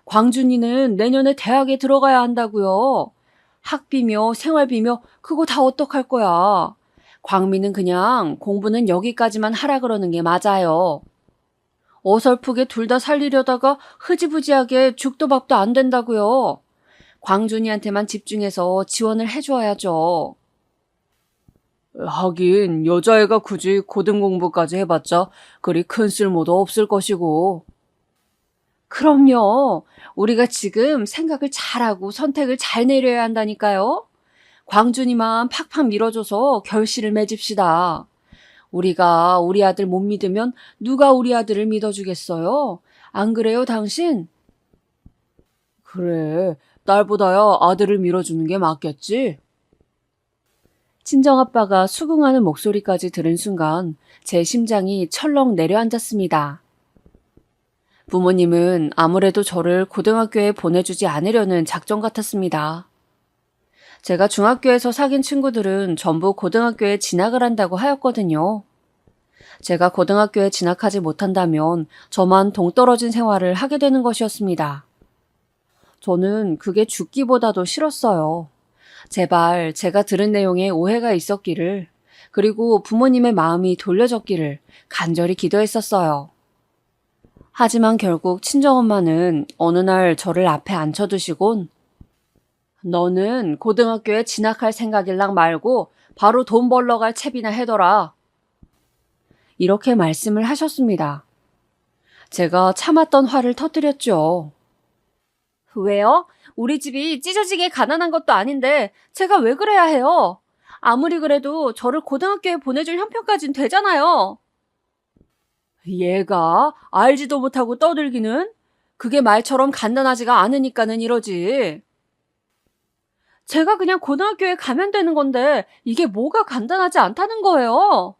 광준이는 내년에 대학에 들어가야 한다고요. 학비며 생활비며 그거 다 어떡할 거야. 광미는 그냥 공부는 여기까지만 하라 그러는 게 맞아요. 어설프게 둘 다 살리려다가 흐지부지하게 죽도 밥도 안 된다고요. 광준이한테만 집중해서 지원을 해줘야죠. 하긴 여자애가 굳이 고등공부까지 해봤자 그리 큰 쓸모도 없을 것이고. 그럼요. 우리가 지금 생각을 잘하고 선택을 잘 내려야 한다니까요. 광준이만 팍팍 밀어줘서 결실을 맺읍시다. 우리가 우리 아들 못 믿으면 누가 우리 아들을 믿어주겠어요? 안 그래요, 당신? 그래, 딸보다야 아들을 밀어주는 게 맞겠지? 친정아빠가 수긍하는 목소리까지 들은 순간 제 심장이 철렁 내려앉았습니다. 부모님은 아무래도 저를 고등학교에 보내주지 않으려는 작전 같았습니다. 제가 중학교에서 사귄 친구들은 전부 고등학교에 진학을 한다고 하였거든요. 제가 고등학교에 진학하지 못한다면 저만 동떨어진 생활을 하게 되는 것이었습니다. 저는 그게 죽기보다도 싫었어요. 제발 제가 들은 내용에 오해가 있었기를, 그리고 부모님의 마음이 돌려졌기를 간절히 기도했었어요. 하지만 결국 친정엄마는 어느 날 저를 앞에 앉혀두시곤 너는 고등학교에 진학할 생각일랑 말고 바로 돈 벌러 갈 채비나 해둬라. 이렇게 말씀을 하셨습니다. 제가 참았던 화를 터뜨렸죠. 왜요? 우리 집이 찢어지게 가난한 것도 아닌데 제가 왜 그래야 해요? 아무리 그래도 저를 고등학교에 보내줄 형편까진 되잖아요. 얘가 알지도 못하고 떠들기는? 그게 말처럼 간단하지가 않으니까는 이러지. 제가 그냥 고등학교에 가면 되는 건데 이게 뭐가 간단하지 않다는 거예요.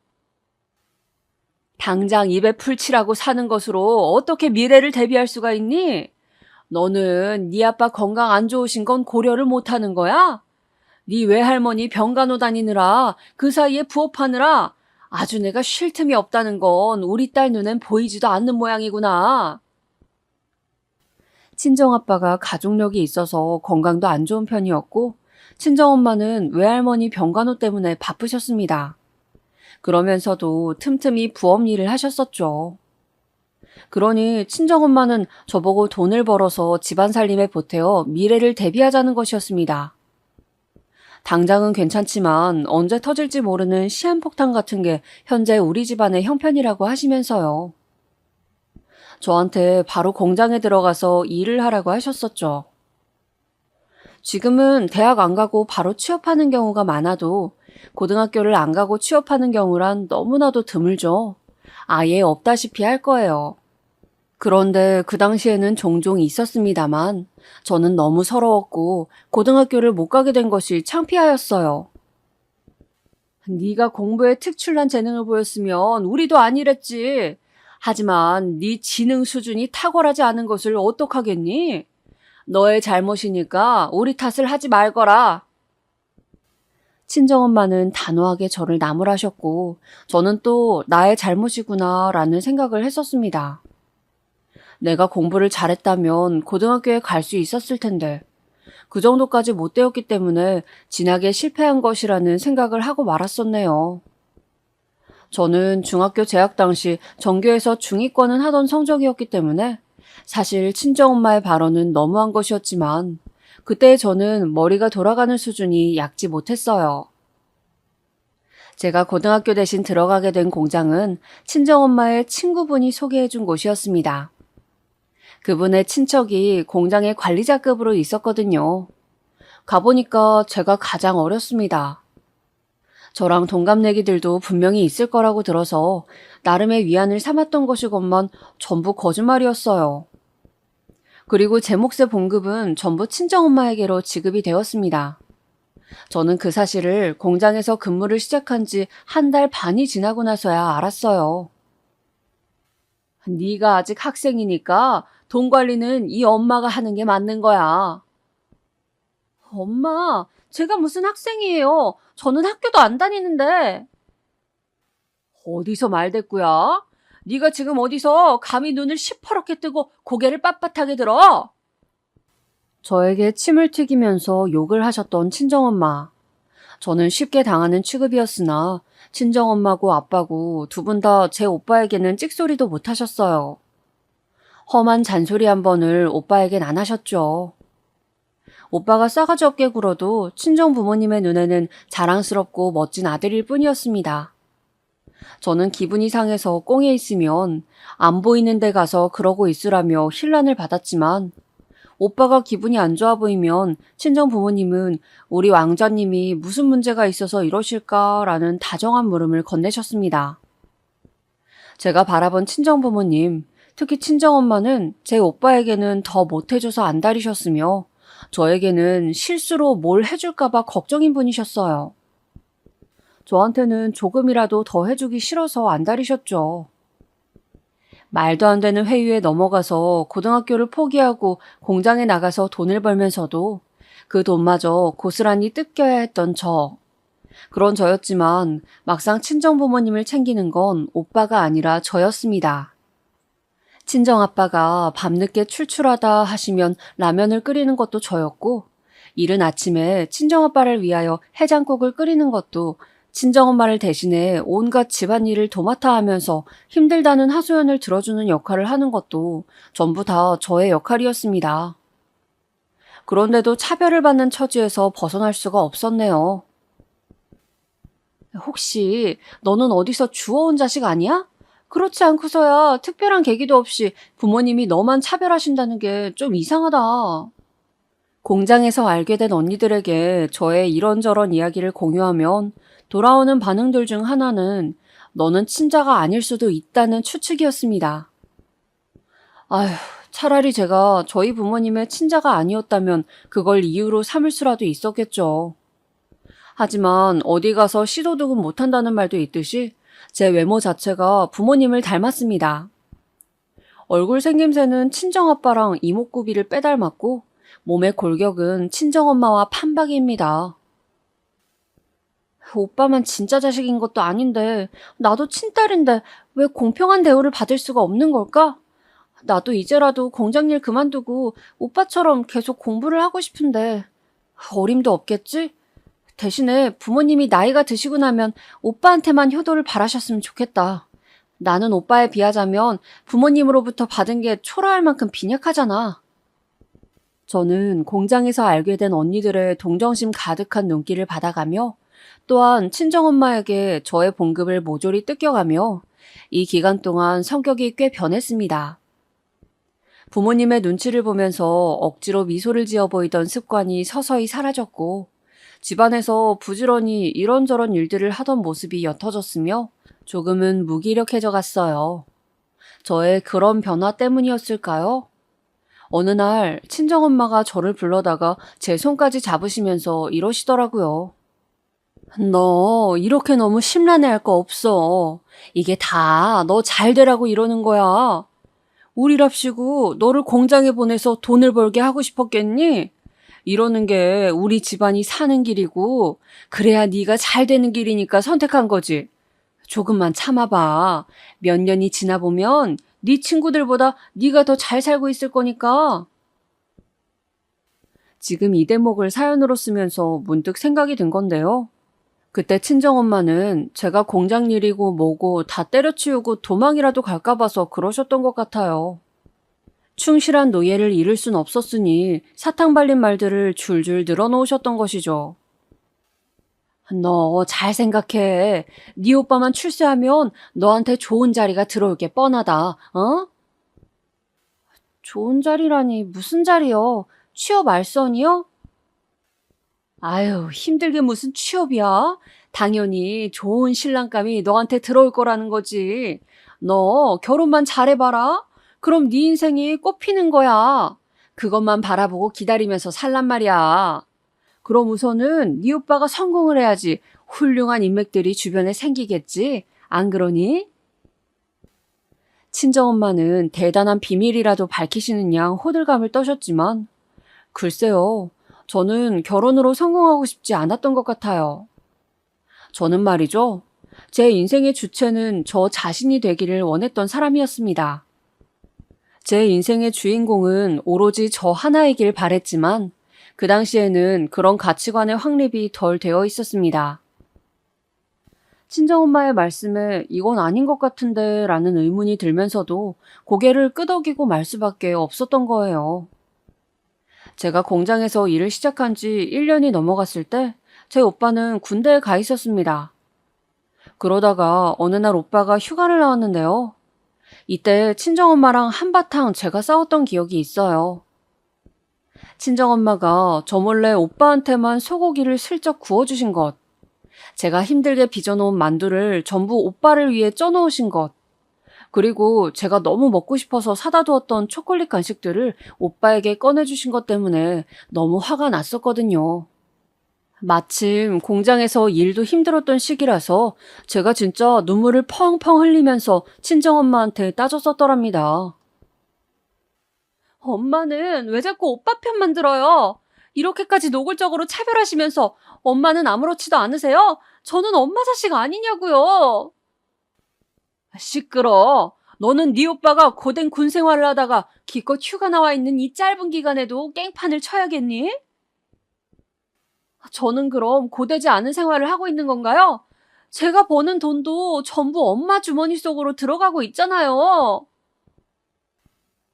당장 입에 풀칠하고 사는 것으로 어떻게 미래를 대비할 수가 있니? 너는 네 아빠 건강 안 좋으신 건 고려를 못하는 거야? 네 외할머니 병간호 다니느라 그 사이에 부업하느라 아주 내가 쉴 틈이 없다는 건 우리 딸 눈엔 보이지도 않는 모양이구나. 친정아빠가 가족력이 있어서 건강도 안 좋은 편이었고 친정엄마는 외할머니 병간호 때문에 바쁘셨습니다. 그러면서도 틈틈이 부업 일을 하셨었죠. 그러니 친정엄마는 저보고 돈을 벌어서 집안 살림에 보태어 미래를 대비하자는 것이었습니다. 당장은 괜찮지만 언제 터질지 모르는 시한폭탄 같은 게 현재 우리 집안의 형편이라고 하시면서요. 저한테 바로 공장에 들어가서 일을 하라고 하셨었죠. 지금은 대학 안 가고 바로 취업하는 경우가 많아도 고등학교를 안 가고 취업하는 경우란 너무나도 드물죠. 아예 없다시피 할 거예요. 그런데 그 당시에는 종종 있었습니다만 저는 너무 서러웠고 고등학교를 못 가게 된 것이 창피하였어요. 네가 공부에 특출난 재능을 보였으면 우리도 안 이랬지. 하지만 네 지능 수준이 탁월하지 않은 것을 어떡하겠니? 너의 잘못이니까 우리 탓을 하지 말거라. 친정엄마는 단호하게 저를 나무라셨고 저는 또 나의 잘못이구나 라는 생각을 했었습니다. 내가 공부를 잘했다면 고등학교에 갈 수 있었을 텐데 그 정도까지 못 되었기 때문에 진학에 실패한 것이라는 생각을 하고 말았었네요. 저는 중학교 재학 당시 전교에서 중위권은 하던 성적이었기 때문에 사실 친정엄마의 발언은 너무한 것이었지만 그때 저는 머리가 돌아가는 수준이 얕지 못했어요. 제가 고등학교 대신 들어가게 된 공장은 친정엄마의 친구분이 소개해준 곳이었습니다. 그분의 친척이 공장의 관리자급으로 있었거든요. 가보니까 제가 가장 어렸습니다. 저랑 동갑내기들도 분명히 있을 거라고 들어서 나름의 위안을 삼았던 것이건만 전부 거짓말이었어요. 그리고 제 몫의 봉급은 전부 친정엄마에게로 지급이 되었습니다. 저는 그 사실을 공장에서 근무를 시작한 지 한 달 반이 지나고 나서야 알았어요. 네가 아직 학생이니까 돈 관리는 이 엄마가 하는 게 맞는 거야. 엄마, 제가 무슨 학생이에요. 저는 학교도 안 다니는데. 어디서 말대꾸야? 네가 지금 어디서 감히 눈을 시퍼렇게 뜨고 고개를 빳빳하게 들어? 저에게 침을 튀기면서 욕을 하셨던 친정엄마. 저는 쉽게 당하는 취급이었으나 친정엄마고 아빠고 두 분 다 제 오빠에게는 찍소리도 못 하셨어요. 험한 잔소리 한 번을 오빠에겐 안 하셨죠. 오빠가 싸가지 없게 굴어도 친정 부모님의 눈에는 자랑스럽고 멋진 아들일 뿐이었습니다. 저는 기분이 상해서 꽁에 있으면 안 보이는 데 가서 그러고 있으라며 힐난을 받았지만 오빠가 기분이 안 좋아 보이면 친정 부모님은 우리 왕자님이 무슨 문제가 있어서 이러실까라는 다정한 물음을 건네셨습니다. 제가 바라본 친정부모님, 특히 친정엄마는 제 오빠에게는 더 못해줘서 안달이셨으며 저에게는 실수로 뭘 해줄까봐 걱정인 분이셨어요. 저한테는 조금이라도 더 해주기 싫어서 안달이셨죠. 말도 안 되는 회유에 넘어가서 고등학교를 포기하고 공장에 나가서 돈을 벌면서도 그 돈마저 고스란히 뜯겨야 했던 저. 그런 저였지만 막상 친정부모님을 챙기는 건 오빠가 아니라 저였습니다. 친정아빠가 밤늦게 출출하다 하시면 라면을 끓이는 것도 저였고, 이른 아침에 친정아빠를 위하여 해장국을 끓이는 것도 친정엄마를 대신해 온갖 집안일을 도맡아 하면서 힘들다는 하소연을 들어주는 역할을 하는 것도 전부 다 저의 역할이었습니다. 그런데도 차별을 받는 처지에서 벗어날 수가 없었네요. 혹시 너는 어디서 주워온 자식 아니야? 그렇지 않고서야 특별한 계기도 없이 부모님이 너만 차별하신다는 게 좀 이상하다. 공장에서 알게 된 언니들에게 저의 이런저런 이야기를 공유하면 돌아오는 반응들 중 하나는 너는 친자가 아닐 수도 있다는 추측이었습니다. 아휴, 차라리 제가 저희 부모님의 친자가 아니었다면 그걸 이유로 삼을 수라도 있었겠죠. 하지만 어디 가서 시도득은 못한다는 말도 있듯이 제 외모 자체가 부모님을 닮았습니다. 얼굴 생김새는 친정아빠랑 이목구비를 빼닮았고 몸의 골격은 친정엄마와 판박이입니다. 오빠만 진짜 자식인 것도 아닌데 나도 친딸인데 왜 공평한 대우를 받을 수가 없는 걸까? 나도 이제라도 공장일 그만두고 오빠처럼 계속 공부를 하고 싶은데 어림도 없겠지? 대신에 부모님이 나이가 드시고 나면 오빠한테만 효도를 바라셨으면 좋겠다. 나는 오빠에 비하자면 부모님으로부터 받은 게 초라할 만큼 빈약하잖아. 저는 공장에서 알게 된 언니들의 동정심 가득한 눈길을 받아가며 또한 친정엄마에게 저의 봉급을 모조리 뜯겨가며 이 기간 동안 성격이 꽤 변했습니다. 부모님의 눈치를 보면서 억지로 미소를 지어 보이던 습관이 서서히 사라졌고 집안에서 부지런히 이런저런 일들을 하던 모습이 옅어졌으며 조금은 무기력해져 갔어요. 저의 그런 변화 때문이었을까요? 어느 날 친정엄마가 저를 불러다가 제 손까지 잡으시면서 이러시더라고요. 너 이렇게 너무 심란해할 거 없어. 이게 다 너 잘 되라고 이러는 거야. 우리랍시고 너를 공장에 보내서 돈을 벌게 하고 싶었겠니? 이러는 게 우리 집안이 사는 길이고 그래야 네가 잘 되는 길이니까 선택한 거지. 조금만 참아봐. 몇 년이 지나 보면 네 친구들보다 네가 더 잘 살고 있을 거니까. 지금 이 대목을 사연으로 쓰면서 문득 생각이 든 건데요. 그때 친정엄마는 제가 공장 일이고 뭐고 다 때려치우고 도망이라도 갈까 봐서 그러셨던 것 같아요. 충실한 노예를 잃을 순 없었으니 사탕 발린 말들을 줄줄 늘어놓으셨던 것이죠. 너 잘 생각해. 네 오빠만 출세하면 너한테 좋은 자리가 들어올 게 뻔하다. 어? 좋은 자리라니 무슨 자리요? 취업 알선이요? 아유, 힘들게 무슨 취업이야? 당연히 좋은 신랑감이 너한테 들어올 거라는 거지. 너 결혼만 잘해봐라. 그럼 네 인생이 꽃피는 거야. 그것만 바라보고 기다리면서 살란 말이야. 그럼 우선은 네 오빠가 성공을 해야지 훌륭한 인맥들이 주변에 생기겠지. 안 그러니? 친정엄마는 대단한 비밀이라도 밝히시는 양 호들갑을 떠셨지만 글쎄요. 저는 결혼으로 성공하고 싶지 않았던 것 같아요. 저는 말이죠. 제 인생의 주체는 저 자신이 되기를 원했던 사람이었습니다. 제 인생의 주인공은 오로지 저 하나이길 바랬지만 그 당시에는 그런 가치관의 확립이 덜 되어 있었습니다. 친정엄마의 말씀에 이건 아닌 것 같은데 라는 의문이 들면서도 고개를 끄덕이고 말 수밖에 없었던 거예요. 제가 공장에서 일을 시작한 지 1년이 넘어갔을 때 제 오빠는 군대에 가 있었습니다. 그러다가 어느 날 오빠가 휴가를 나왔는데요. 이때 친정엄마랑 한바탕 제가 싸웠던 기억이 있어요. 친정엄마가 저 몰래 오빠한테만 소고기를 슬쩍 구워주신 것, 제가 힘들게 빚어놓은 만두를 전부 오빠를 위해 쪄놓으신 것, 그리고 제가 너무 먹고 싶어서 사다 두었던 초콜릿 간식들을 오빠에게 꺼내주신 것 때문에 너무 화가 났었거든요. 마침 공장에서 일도 힘들었던 시기라서 제가 진짜 눈물을 펑펑 흘리면서 친정엄마한테 따졌었더랍니다. 엄마는 왜 자꾸 오빠 편만 들어요? 이렇게까지 노골적으로 차별하시면서 엄마는 아무렇지도 않으세요? 저는 엄마 자식 아니냐고요. 시끄러. 너는 네 오빠가 고된 군 생활을 하다가 기껏 휴가 나와 있는 이 짧은 기간에도 깽판을 쳐야겠니? 저는 그럼 고되지 않은 생활을 하고 있는 건가요? 제가 버는 돈도 전부 엄마 주머니 속으로 들어가고 있잖아요.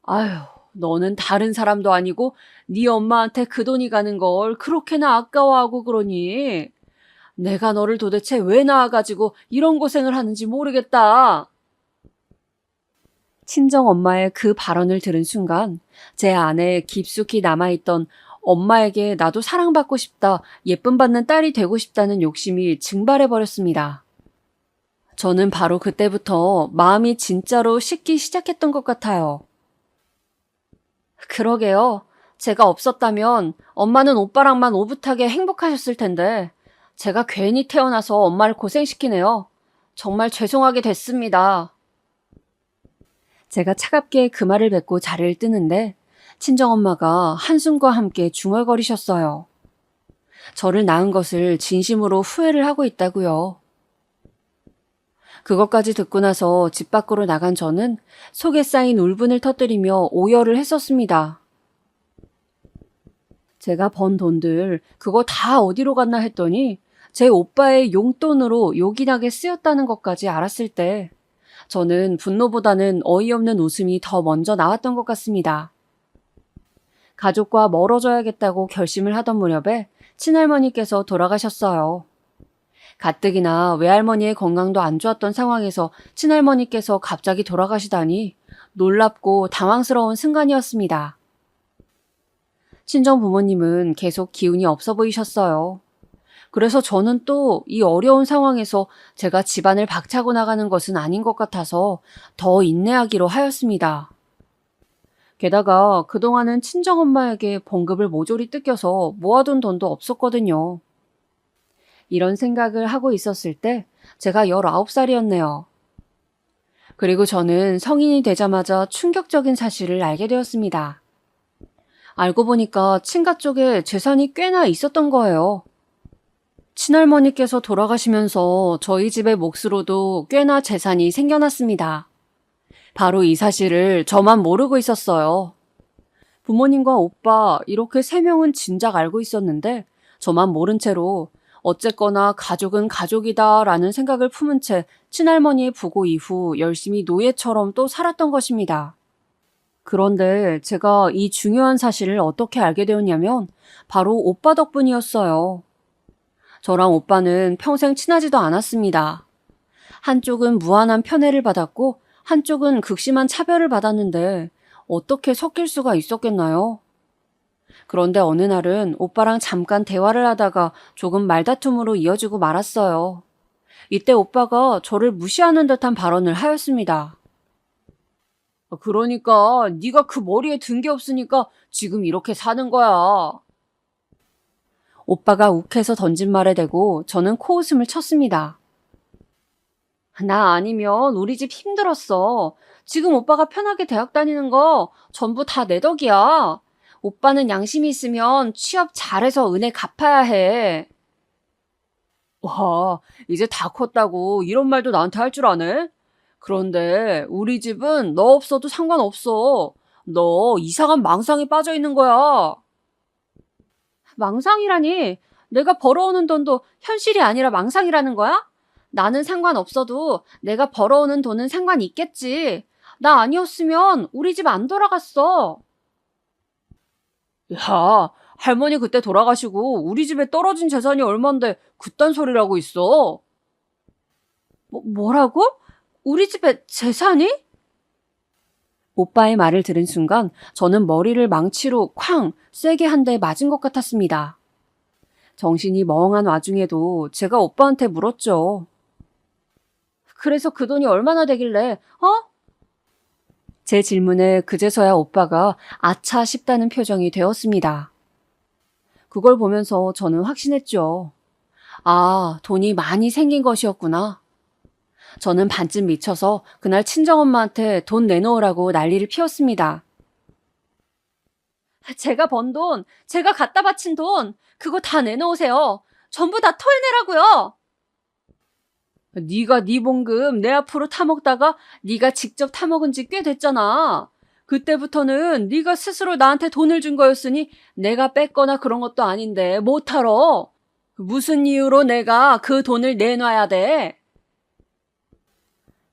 아휴, 너는 다른 사람도 아니고 네 엄마한테 그 돈이 가는 걸 그렇게나 아까워하고 그러니? 내가 너를 도대체 왜 낳아가지고 이런 고생을 하는지 모르겠다. 친정엄마의 그 발언을 들은 순간 제 안에 깊숙이 남아있던 엄마에게 나도 사랑받고 싶다, 예쁨 받는 딸이 되고 싶다는 욕심이 증발해버렸습니다. 저는 바로 그때부터 마음이 진짜로 식기 시작했던 것 같아요. 그러게요. 제가 없었다면 엄마는 오빠랑만 오붓하게 행복하셨을 텐데 제가 괜히 태어나서 엄마를 고생시키네요. 정말 죄송하게 됐습니다. 제가 차갑게 그 말을 뱉고 자리를 뜨는데 친정엄마가 한숨과 함께 중얼거리셨어요. 저를 낳은 것을 진심으로 후회를 하고 있다고요. 그것까지 듣고 나서 집 밖으로 나간 저는 속에 쌓인 울분을 터뜨리며 오열을 했었습니다. 제가 번 돈들 그거 다 어디로 갔나 했더니 제 오빠의 용돈으로 요긴하게 쓰였다는 것까지 알았을 때 저는 분노보다는 어이없는 웃음이 더 먼저 나왔던 것 같습니다. 가족과 멀어져야겠다고 결심을 하던 무렵에 친할머니께서 돌아가셨어요. 가뜩이나 외할머니의 건강도 안 좋았던 상황에서 친할머니께서 갑자기 돌아가시다니 놀랍고 당황스러운 순간이었습니다. 친정 부모님은 계속 기운이 없어 보이셨어요. 그래서 저는 또 이 어려운 상황에서 제가 집안을 박차고 나가는 것은 아닌 것 같아서 더 인내하기로 하였습니다. 게다가 그동안은 친정엄마에게 봉급을 모조리 뜯겨서 모아둔 돈도 없었거든요. 이런 생각을 하고 있었을 때 제가 19살이었네요. 그리고 저는 성인이 되자마자 충격적인 사실을 알게 되었습니다. 알고 보니까 친가 쪽에 재산이 꽤나 있었던 거예요. 친할머니께서 돌아가시면서 저희 집의 몫으로도 꽤나 재산이 생겨났습니다. 바로 이 사실을 저만 모르고 있었어요. 부모님과 오빠 이렇게 세 명은 진작 알고 있었는데 저만 모른 채로 어쨌거나 가족은 가족이다 라는 생각을 품은 채 친할머니의 부고 이후 열심히 노예처럼 또 살았던 것입니다. 그런데 제가 이 중요한 사실을 어떻게 알게 되었냐면 바로 오빠 덕분이었어요. 저랑 오빠는 평생 친하지도 않았습니다. 한쪽은 무한한 편애를 받았고 한쪽은 극심한 차별을 받았는데 어떻게 섞일 수가 있었겠나요? 그런데 어느 날은 오빠랑 잠깐 대화를 하다가 조금 말다툼으로 이어지고 말았어요. 이때 오빠가 저를 무시하는 듯한 발언을 하였습니다. 그러니까 네가 그 머리에 든 게 없으니까 지금 이렇게 사는 거야. 오빠가 욱해서 던진 말에 대고 저는 코웃음을 쳤습니다. 나 아니면 우리 집 힘들었어. 지금 오빠가 편하게 대학 다니는 거 전부 다 내 덕이야. 오빠는 양심이 있으면 취업 잘해서 은혜 갚아야 해. 와, 이제 다 컸다고 이런 말도 나한테 할 줄 아네? 그런데 우리 집은 너 없어도 상관없어. 너 이상한 망상에 빠져 있는 거야. 망상이라니? 내가 벌어오는 돈도 현실이 아니라 망상이라는 거야? 나는 상관없어도 내가 벌어오는 돈은 상관 있겠지. 나 아니었으면 우리 집 안 돌아갔어. 야, 할머니 그때 돌아가시고 우리 집에 떨어진 재산이 얼만데 그딴 소리를 하고 있어. 뭐라고? 우리 집에 재산이? 오빠의 말을 들은 순간 저는 머리를 망치로 쾅 세게 한 대 맞은 것 같았습니다. 정신이 멍한 와중에도 제가 오빠한테 물었죠. 그래서 그 돈이 얼마나 되길래, 어? 제 질문에 그제서야 오빠가 아차 싶다는 표정이 되었습니다. 그걸 보면서 저는 확신했죠. 아, 돈이 많이 생긴 것이었구나. 저는 반쯤 미쳐서 그날 친정엄마한테 돈 내놓으라고 난리를 피웠습니다. 제가 번 돈, 제가 갖다 바친 돈, 그거 다 내놓으세요. 전부 다 토해내라고요. 네가 네 봉급 내 앞으로 타먹다가 네가 직접 타먹은 지 꽤 됐잖아. 그때부터는 네가 스스로 나한테 돈을 준 거였으니 내가 뺐거나 그런 것도 아닌데 못하러. 무슨 이유로 내가 그 돈을 내놔야 돼?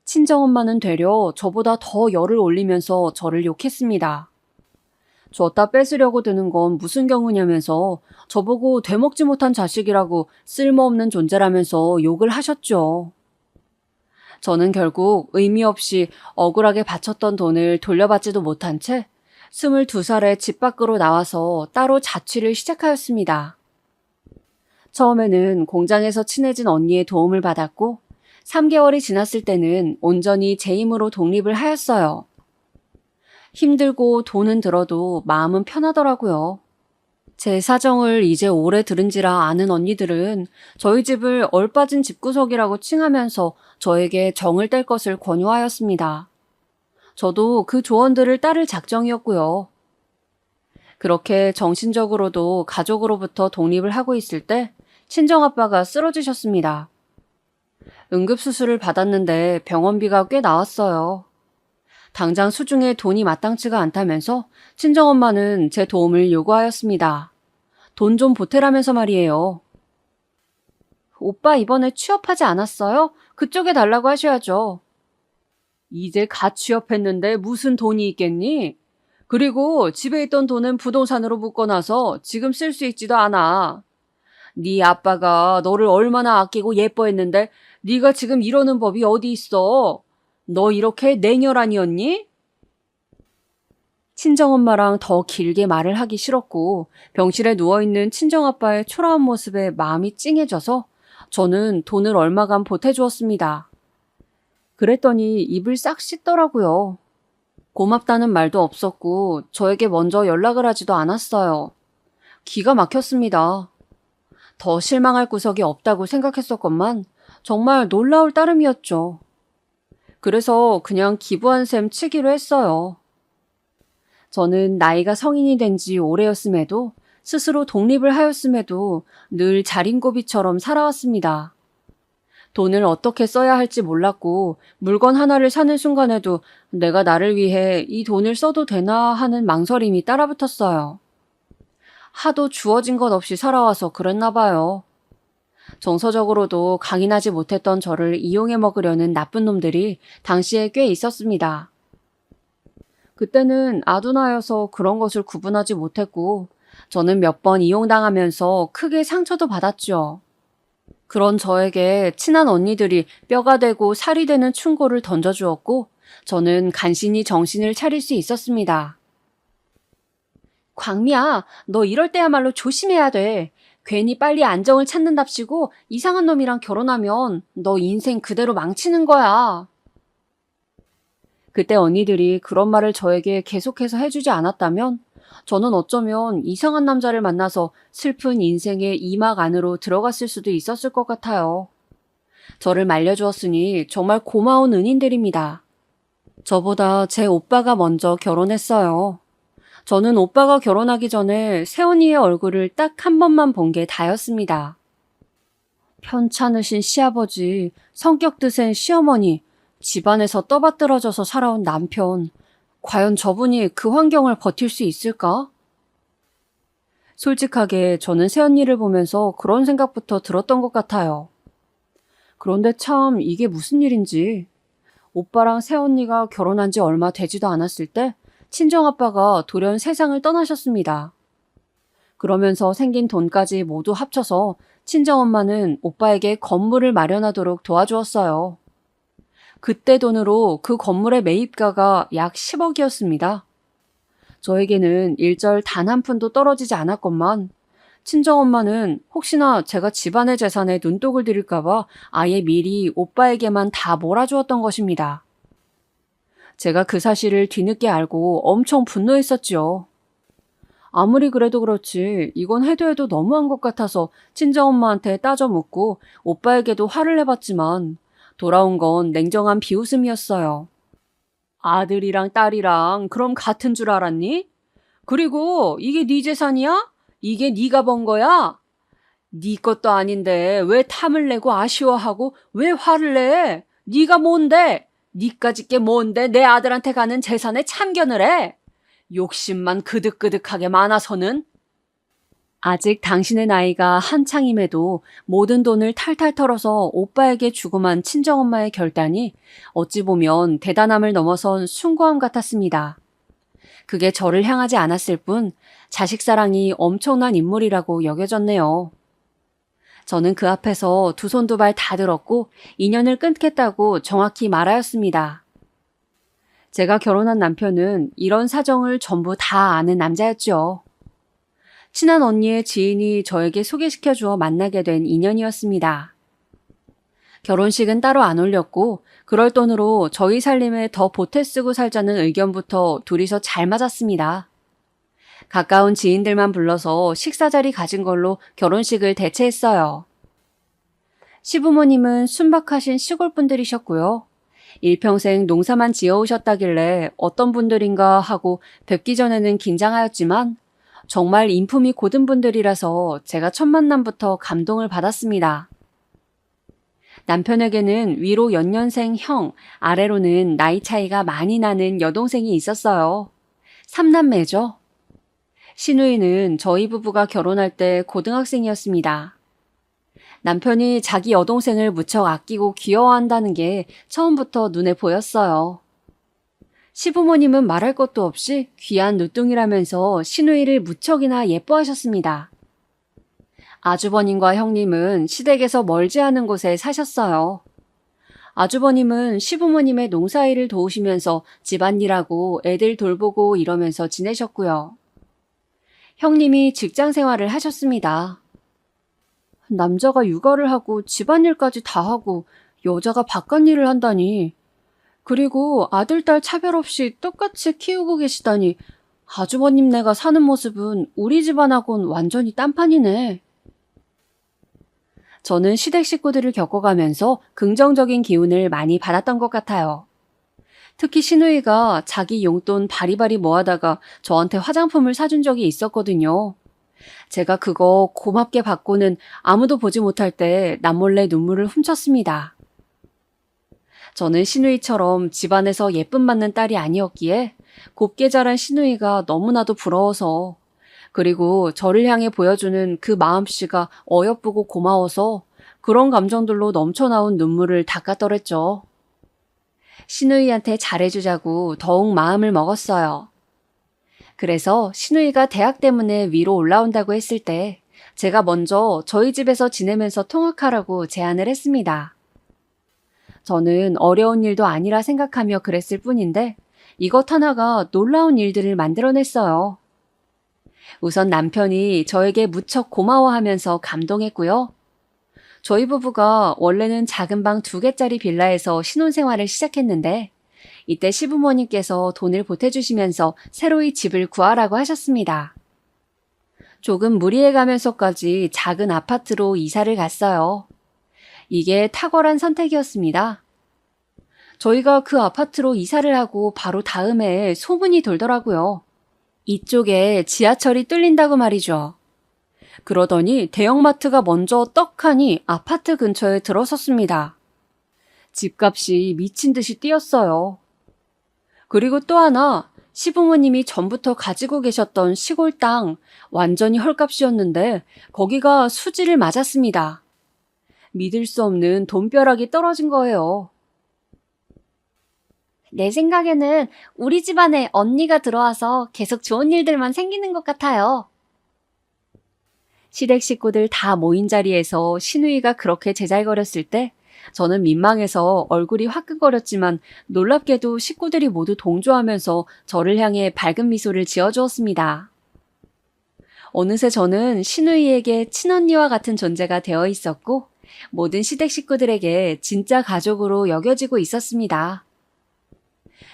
친정엄마는 되려 저보다 더 열을 올리면서 저를 욕했습니다. 줬다 뺏으려고 드는 건 무슨 경우냐면서 저보고 되먹지 못한 자식이라고 쓸모없는 존재라면서 욕을 하셨죠. 저는 결국 의미 없이 억울하게 바쳤던 돈을 돌려받지도 못한 채 22살에 집 밖으로 나와서 따로 자취를 시작하였습니다. 처음에는 공장에서 친해진 언니의 도움을 받았고 3개월이 지났을 때는 온전히 제 힘으로 독립을 하였어요. 힘들고 돈은 들어도 마음은 편하더라고요. 제 사정을 이제 오래 들은지라 아는 언니들은 저희 집을 얼빠진 집구석이라고 칭하면서 저에게 정을 뗄 것을 권유하였습니다. 저도 그 조언들을 따를 작정이었고요. 그렇게 정신적으로도 가족으로부터 독립을 하고 있을 때 친정아빠가 쓰러지셨습니다. 응급수술을 받았는데 병원비가 꽤 나왔어요. 당장 수중에 돈이 마땅치가 않다면서 친정엄마는 제 도움을 요구하였습니다. 돈 좀 보태라면서 말이에요. 오빠 이번에 취업하지 않았어요? 그쪽에 달라고 하셔야죠. 이제 갓 취업했는데 무슨 돈이 있겠니? 그리고 집에 있던 돈은 부동산으로 묶어놔서 지금 쓸 수 있지도 않아. 네 아빠가 너를 얼마나 아끼고 예뻐했는데 네가 지금 이러는 법이 어디 있어? 너 이렇게 냉혈 아니었니? 친정엄마랑 더 길게 말을 하기 싫었고 병실에 누워있는 친정아빠의 초라한 모습에 마음이 찡해져서 저는 돈을 얼마간 보태주었습니다. 그랬더니 입을 싹 씻더라고요. 고맙다는 말도 없었고 저에게 먼저 연락을 하지도 않았어요. 기가 막혔습니다. 더 실망할 구석이 없다고 생각했었건만 정말 놀라울 따름이었죠. 그래서 그냥 기부한 셈 치기로 했어요. 저는 나이가 성인이 된 지 오래였음에도 스스로 독립을 하였음에도 늘 자린고비처럼 살아왔습니다. 돈을 어떻게 써야 할지 몰랐고 물건 하나를 사는 순간에도 내가 나를 위해 이 돈을 써도 되나 하는 망설임이 따라붙었어요. 하도 주어진 것 없이 살아와서 그랬나 봐요. 정서적으로도 강인하지 못했던 저를 이용해 먹으려는 나쁜 놈들이 당시에 꽤 있었습니다. 그때는 아둔하여서 그런 것을 구분하지 못했고 저는 몇 번 이용당하면서 크게 상처도 받았죠. 그런 저에게 친한 언니들이 뼈가 되고 살이 되는 충고를 던져주었고 저는 간신히 정신을 차릴 수 있었습니다. 광미야, 너 이럴 때야말로 조심해야 돼. 괜히 빨리 안정을 찾는답시고 이상한 놈이랑 결혼하면 너 인생 그대로 망치는 거야. 그때 언니들이 그런 말을 저에게 계속해서 해주지 않았다면 저는 어쩌면 이상한 남자를 만나서 슬픈 인생의 이막 안으로 들어갔을 수도 있었을 것 같아요. 저를 말려주었으니 정말 고마운 은인들입니다. 저보다 제 오빠가 먼저 결혼했어요. 저는 오빠가 결혼하기 전에 새언니의 얼굴을 딱 한 번만 본 게 다였습니다. 편찮으신 시아버지, 성격 드센 시어머니, 집안에서 떠받들어져서 살아온 남편, 과연 저분이 그 환경을 버틸 수 있을까? 솔직하게 저는 새언니를 보면서 그런 생각부터 들었던 것 같아요. 그런데 참 이게 무슨 일인지 오빠랑 새언니가 결혼한 지 얼마 되지도 않았을 때 친정아빠가 돌연 세상을 떠나셨습니다. 그러면서 생긴 돈까지 모두 합쳐서 친정엄마는 오빠에게 건물을 마련하도록 도와주었어요. 그때 돈으로 그 건물의 매입가가 약 10억이었습니다. 저에게는 일절 단 한 푼도 떨어지지 않았건만 친정엄마는 혹시나 제가 집안의 재산에 눈독을 들일까봐 아예 미리 오빠에게만 다 몰아주었던 것입니다. 제가 그 사실을 뒤늦게 알고 엄청 분노했었죠. 아무리 그래도 그렇지 이건 해도 해도 너무한 것 같아서 친정엄마한테 따져 묻고 오빠에게도 화를 내봤지만 돌아온 건 냉정한 비웃음이었어요. 아들이랑 딸이랑 그럼 같은 줄 알았니? 그리고 이게 네 재산이야? 이게 네가 번 거야? 네 것도 아닌데 왜 탐을 내고 아쉬워하고 왜 화를 내? 네가 뭔데? 네까짓 게 뭔데 내 아들한테 가는 재산에 참견을 해? 욕심만 그득그득하게 많아서는? 아직 당신의 나이가 한창임에도 모든 돈을 탈탈 털어서 오빠에게 주고만 친정엄마의 결단이 어찌 보면 대단함을 넘어선 숭고함 같았습니다. 그게 저를 향하지 않았을 뿐 자식 사랑이 엄청난 인물이라고 여겨졌네요. 저는 그 앞에서 두 손 두 발 다 들었고 인연을 끊겠다고 정확히 말하였습니다. 제가 결혼한 남편은 이런 사정을 전부 다 아는 남자였죠. 친한 언니의 지인이 저에게 소개시켜 주어 만나게 된 인연이었습니다. 결혼식은 따로 안 올렸고 그럴 돈으로 저희 살림에 더 보태 쓰고 살자는 의견부터 둘이서 잘 맞았습니다. 가까운 지인들만 불러서 식사 자리 가진 걸로 결혼식을 대체했어요. 시부모님은 순박하신 시골 분들이셨고요. 일평생 농사만 지어오셨다길래 어떤 분들인가 하고 뵙기 전에는 긴장하였지만 정말 인품이 고든 분들이라서 제가 첫 만남부터 감동을 받았습니다. 남편에게는 위로 연년생 형, 아래로는 나이 차이가 많이 나는 여동생이 있었어요. 3남매죠. 시누이는 저희 부부가 결혼할 때 고등학생이었습니다. 남편이 자기 여동생을 무척 아끼고 귀여워한다는 게 처음부터 눈에 보였어요. 시부모님은 말할 것도 없이 귀한 누뚱이라면서 시누이를 무척이나 예뻐하셨습니다. 아주버님과 형님은 시댁에서 멀지 않은 곳에 사셨어요. 아주버님은 시부모님의 농사일을 도우시면서 집안일하고 애들 돌보고 이러면서 지내셨고요. 형님이 직장 생활을 하셨습니다. 남자가 육아를 하고 집안일까지 다 하고 여자가 바깥일을 한다니. 그리고 아들, 딸 차별 없이 똑같이 키우고 계시다니 아주버님네가 사는 모습은 우리 집안하고는 완전히 딴판이네. 저는 시댁 식구들을 겪어가면서 긍정적인 기운을 많이 받았던 것 같아요. 특히 시누이가 자기 용돈 바리바리 모아다가 저한테 화장품을 사준 적이 있었거든요. 제가 그거 고맙게 받고는 아무도 보지 못할 때 남몰래 눈물을 훔쳤습니다. 저는 시누이처럼 집안에서 예쁨 받는 딸이 아니었기에 곱게 자란 시누이가 너무나도 부러워서 그리고 저를 향해 보여주는 그 마음씨가 어여쁘고 고마워서 그런 감정들로 넘쳐나온 눈물을 닦아떨었죠. 시누이한테 잘해주자고 더욱 마음을 먹었어요. 그래서 시누이가 대학 때문에 위로 올라온다고 했을 때 제가 먼저 저희 집에서 지내면서 통학하라고 제안을 했습니다. 저는 어려운 일도 아니라 생각하며 그랬을 뿐인데 이것 하나가 놀라운 일들을 만들어냈어요. 우선 남편이 저에게 무척 고마워하면서 감동했고요. 저희 부부가 원래는 작은 방 2개짜리 빌라에서 신혼생활을 시작했는데 이때 시부모님께서 돈을 보태주시면서 새로이 집을 구하라고 하셨습니다. 조금 무리해가면서까지 작은 아파트로 이사를 갔어요. 이게 탁월한 선택이었습니다. 저희가 그 아파트로 이사를 하고 바로 다음에 소문이 돌더라고요. 이쪽에 지하철이 뚫린다고 말이죠. 그러더니 대형마트가 먼저 떡하니 아파트 근처에 들어섰습니다. 집값이 미친 듯이 뛰었어요. 그리고 또 하나, 시부모님이 전부터 가지고 계셨던 시골 땅, 완전히 헐값이었는데 거기가 수지를 맞았습니다. 믿을 수 없는 돈벼락이 떨어진 거예요. 내 생각에는 우리 집안에 언니가 들어와서 계속 좋은 일들만 생기는 것 같아요. 시댁 식구들 다 모인 자리에서 시누이가 그렇게 제잘거렸을 때 저는 민망해서 얼굴이 화끈거렸지만 놀랍게도 식구들이 모두 동조하면서 저를 향해 밝은 미소를 지어주었습니다. 어느새 저는 시누이에게 친언니와 같은 존재가 되어 있었고 모든 시댁 식구들에게 진짜 가족으로 여겨지고 있었습니다.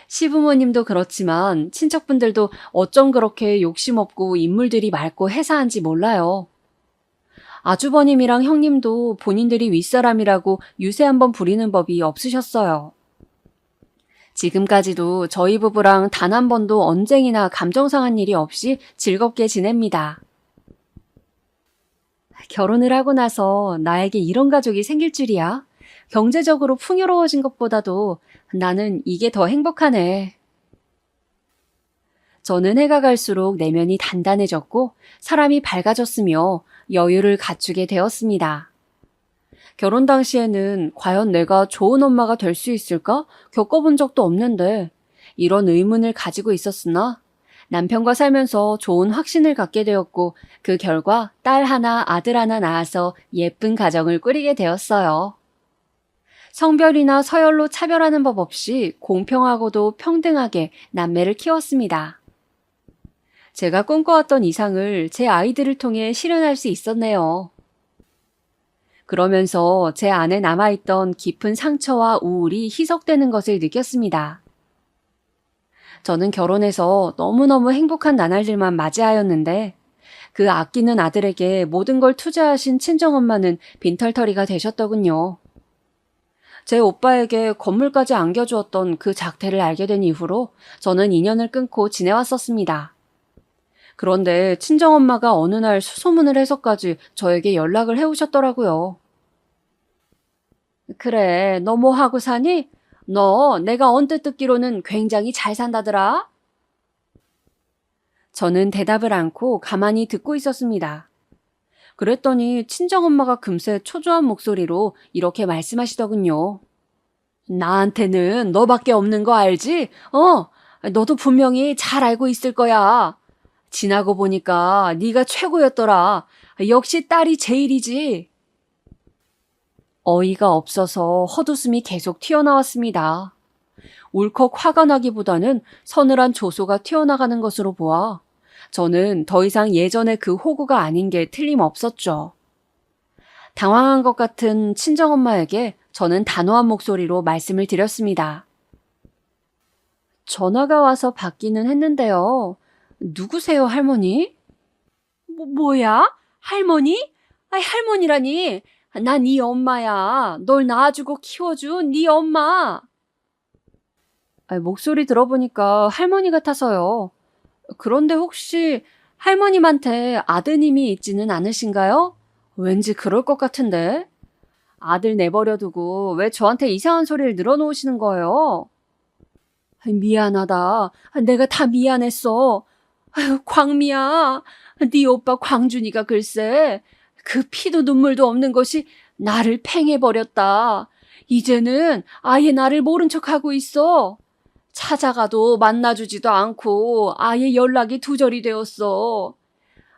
시부모님도 그렇지만 친척분들도 어쩜 그렇게 욕심 없고 인물들이 맑고 해사한지 몰라요. 아주버님이랑 형님도 본인들이 윗사람이라고 유세 한번 부리는 법이 없으셨어요. 지금까지도 저희 부부랑 단 한 번도 언쟁이나 감정 상한 일이 없이 즐겁게 지냅니다. 결혼을 하고 나서 나에게 이런 가족이 생길 줄이야. 경제적으로 풍요로워진 것보다도 나는 이게 더 행복하네. 저는 해가 갈수록 내면이 단단해졌고 사람이 밝아졌으며 여유를 갖추게 되었습니다. 결혼 당시에는 과연 내가 좋은 엄마가 될 수 있을까 겪어본 적도 없는데 이런 의문을 가지고 있었으나 남편과 살면서 좋은 확신을 갖게 되었고 그 결과 딸 하나 아들 하나 낳아서 예쁜 가정을 꾸리게 되었어요. 성별이나 서열로 차별하는 법 없이 공평하고도 평등하게 남매를 키웠습니다. 제가 꿈꿔왔던 이상을 제 아이들을 통해 실현할 수 있었네요. 그러면서 제 안에 남아있던 깊은 상처와 우울이 희석되는 것을 느꼈습니다. 저는 결혼해서 너무너무 행복한 나날들만 맞이하였는데 그 아끼는 아들에게 모든 걸 투자하신 친정엄마는 빈털터리가 되셨더군요. 제 오빠에게 건물까지 안겨주었던 그 작태를 알게 된 이후로 저는 인연을 끊고 지내왔었습니다. 그런데 친정엄마가 어느 날 수소문을 해서까지 저에게 연락을 해오셨더라고요. 그래, 너 뭐 하고 사니? 너 내가 언뜻 듣기로는 굉장히 잘 산다더라? 저는 대답을 않고 가만히 듣고 있었습니다. 그랬더니 친정엄마가 금세 초조한 목소리로 이렇게 말씀하시더군요. 나한테는 너밖에 없는 거 알지? 너도 분명히 잘 알고 있을 거야. 지나고 보니까 네가 최고였더라. 역시 딸이 제일이지. 어이가 없어서 헛웃음이 계속 튀어나왔습니다. 울컥 화가 나기보다는 서늘한 조소가 튀어나가는 것으로 보아 저는 더 이상 예전의 그 호구가 아닌 게 틀림없었죠. 당황한 것 같은 친정엄마에게 저는 단호한 목소리로 말씀을 드렸습니다. 전화가 와서 받기는 했는데요. 누구세요, 할머니? 뭐야? 할머니? 할머니라니? 난 네 엄마야. 널 낳아주고 키워준 네 엄마. 목소리 들어보니까 할머니 같아서요. 그런데 혹시 할머님한테 아드님이 있지는 않으신가요? 왠지 그럴 것 같은데. 아들 내버려 두고 왜 저한테 이상한 소리를 늘어놓으시는 거예요? 미안하다. 내가 다 미안했어. 아유, 광미야. 네 오빠 광준이가 글쎄 그 피도 눈물도 없는 것이 나를 팽해버렸다. 이제는 아예 나를 모른 척하고 있어. 찾아가도 만나주지도 않고 아예 연락이 두절이 되었어.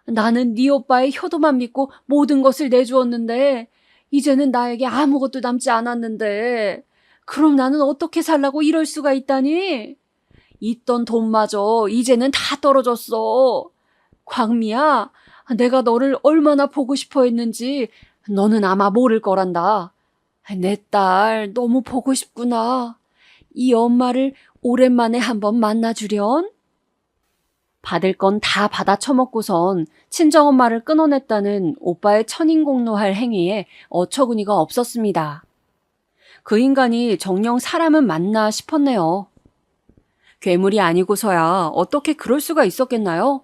나는 네 오빠의 효도만 믿고 모든 것을 내주었는데 이제는 나에게 아무것도 남지 않았는데 그럼 나는 어떻게 살라고 이럴 수가 있다니? 있던 돈마저 이제는 다 떨어졌어. 광미야, 내가 너를 얼마나 보고 싶어 했는지 너는 아마 모를 거란다. 내 딸 너무 보고 싶구나. 이 엄마를 오랜만에 한번 만나주련? 받을 건 다 받아 처먹고선 친정엄마를 끊어냈다는 오빠의 천인공노할 행위에 어처구니가 없었습니다. 그 인간이 정녕 사람은 맞나 싶었네요. 괴물이 아니고서야 어떻게 그럴 수가 있었겠나요?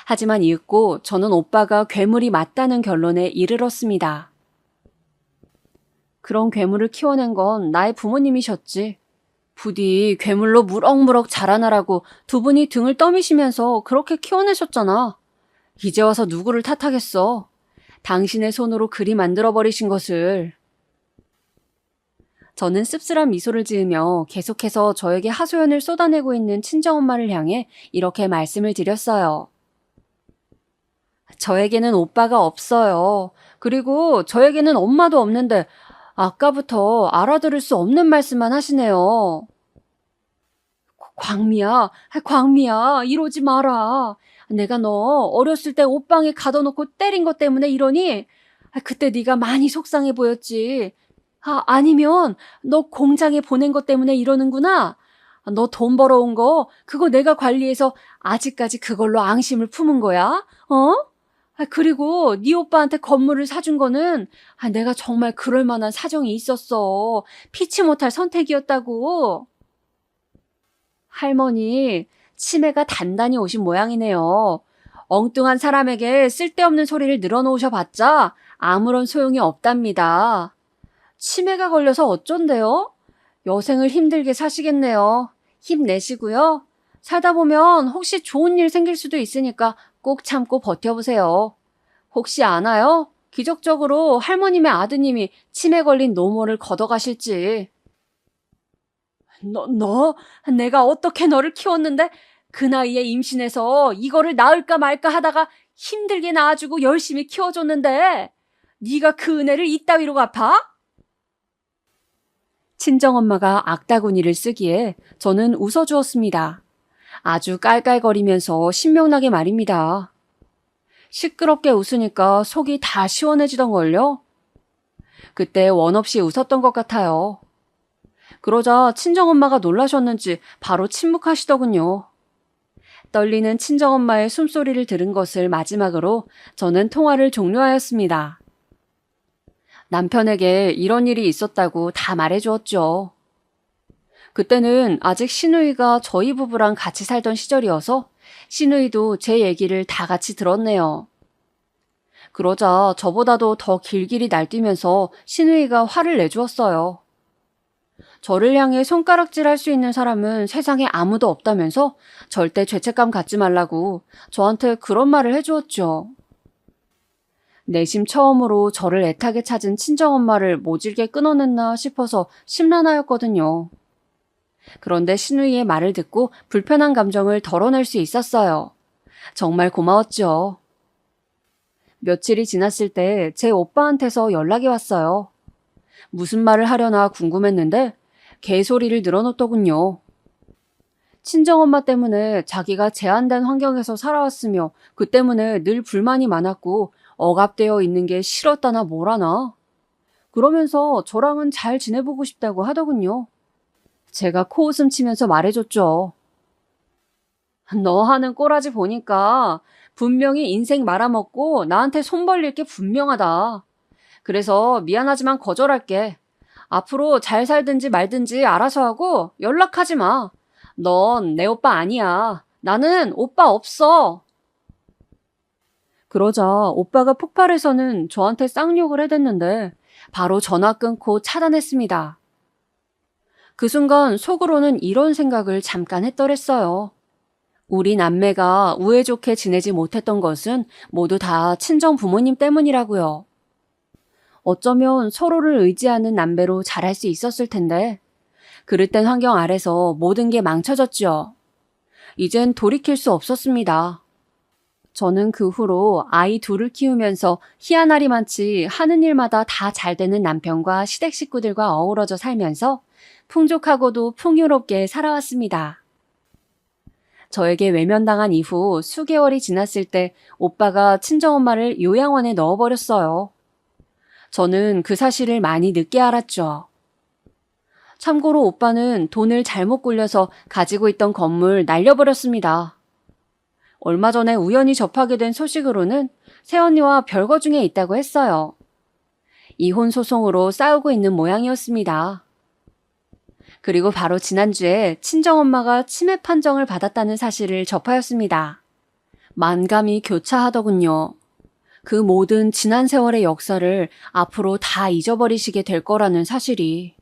하지만 이윽고 저는 오빠가 괴물이 맞다는 결론에 이르렀습니다. 그런 괴물을 키워낸 건 나의 부모님이셨지. 부디 괴물로 무럭무럭 자라나라고 두 분이 등을 떠미시면서 그렇게 키워내셨잖아. 이제 와서 누구를 탓하겠어. 당신의 손으로 그리 만들어버리신 것을. 저는 씁쓸한 미소를 지으며 계속해서 저에게 하소연을 쏟아내고 있는 친정엄마를 향해 이렇게 말씀을 드렸어요. 저에게는 오빠가 없어요. 그리고 저에게는 엄마도 없는데 아까부터 알아들을 수 없는 말씀만 하시네요. 광미야, 이러지 마라. 내가 너 어렸을 때 옷방에 가둬놓고 때린 것 때문에 이러니? 그때 네가 많이 속상해 보였지. 아니면 너 공장에 보낸 것 때문에 이러는구나. 너 돈 벌어온 거 그거 내가 관리해서 아직까지 그걸로 앙심을 품은 거야? 어? 그리고 네 오빠한테 건물을 사준 거는 내가 정말 그럴 만한 사정이 있었어. 피치 못할 선택이었다고. 할머니, 치매가 단단히 오신 모양이네요. 엉뚱한 사람에게 쓸데없는 소리를 늘어놓으셔봤자 아무런 소용이 없답니다. 치매가 걸려서 어쩐대요? 여생을 힘들게 사시겠네요. 힘내시고요. 살다 보면 혹시 좋은 일 생길 수도 있으니까 꼭 참고 버텨보세요. 혹시 아나요? 기적적으로 할머님의 아드님이 치매 걸린 노모를 걷어가실지. 내가 어떻게 너를 키웠는데 그 나이에 임신해서 이거를 낳을까 말까 하다가 힘들게 낳아주고 열심히 키워줬는데 네가 그 은혜를 이따위로 갚아? 친정엄마가 악다구니를 쓰기에 저는 웃어주었습니다. 아주 깔깔거리면서 신명나게 말입니다. 시끄럽게 웃으니까 속이 다 시원해지던걸요? 그때 원 없이 웃었던 것 같아요. 그러자 친정엄마가 놀라셨는지 바로 침묵하시더군요. 떨리는 친정엄마의 숨소리를 들은 것을 마지막으로 저는 통화를 종료하였습니다. 남편에게 이런 일이 있었다고 다 말해주었죠. 그때는 아직 시누이가 저희 부부랑 같이 살던 시절이어서 시누이도 제 얘기를 다 같이 들었네요. 그러자 저보다도 더 길길이 날뛰면서 시누이가 화를 내주었어요. 저를 향해 손가락질할 수 있는 사람은 세상에 아무도 없다면서 절대 죄책감 갖지 말라고 저한테 그런 말을 해주었죠. 내심 처음으로 저를 애타게 찾은 친정엄마를 모질게 끊어냈나 싶어서 심란하였거든요. 그런데 시누이의 말을 듣고 불편한 감정을 덜어낼 수 있었어요. 정말 고마웠죠. 며칠이 지났을 때 제 오빠한테서 연락이 왔어요. 무슨 말을 하려나 궁금했는데 개소리를 늘어놓더군요. 친정엄마 때문에 자기가 제한된 환경에서 살아왔으며 그 때문에 늘 불만이 많았고 억압되어 있는 게 싫었다나 뭐라나. 그러면서 저랑은 잘 지내보고 싶다고 하더군요. 제가 코웃음 치면서 말해줬죠. 너 하는 꼬라지 보니까 분명히 인생 말아먹고 나한테 손 벌릴 게 분명하다. 그래서 미안하지만 거절할게. 앞으로 잘 살든지 말든지 알아서 하고 연락하지 마. 넌 내 오빠 아니야. 나는 오빠 없어. 그러자 오빠가 폭발해서는 저한테 쌍욕을 해댔는데 바로 전화 끊고 차단했습니다. 그 순간 속으로는 이런 생각을 잠깐 했더랬어요. 우리 남매가 우애 좋게 지내지 못했던 것은 모두 다 친정 부모님 때문이라고요. 어쩌면 서로를 의지하는 남매로 자랄 수 있었을 텐데 그릇된 환경 아래서 모든 게 망쳐졌죠. 이젠 돌이킬 수 없었습니다. 저는 그 후로 아이 둘을 키우면서 희한하리만치 하는 일마다 다 잘 되는 남편과 시댁 식구들과 어우러져 살면서 풍족하고도 풍요롭게 살아왔습니다. 저에게 외면당한 이후 수개월이 지났을 때 오빠가 친정엄마를 요양원에 넣어버렸어요. 저는 그 사실을 많이 늦게 알았죠. 참고로 오빠는 돈을 잘못 굴려서 가지고 있던 건물 날려버렸습니다. 얼마 전에 우연히 접하게 된 소식으로는 새언니와 별거 중에 있다고 했어요. 이혼 소송으로 싸우고 있는 모양이었습니다. 그리고 바로 지난주에 친정엄마가 치매 판정을 받았다는 사실을 접하였습니다. 만감이 교차하더군요. 그 모든 지난 세월의 역사를 앞으로 다 잊어버리시게 될 거라는 사실이.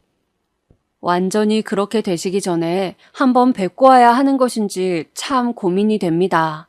완전히 그렇게 되시기 전에 한번 뵙고 와야 하는 것인지 참 고민이 됩니다.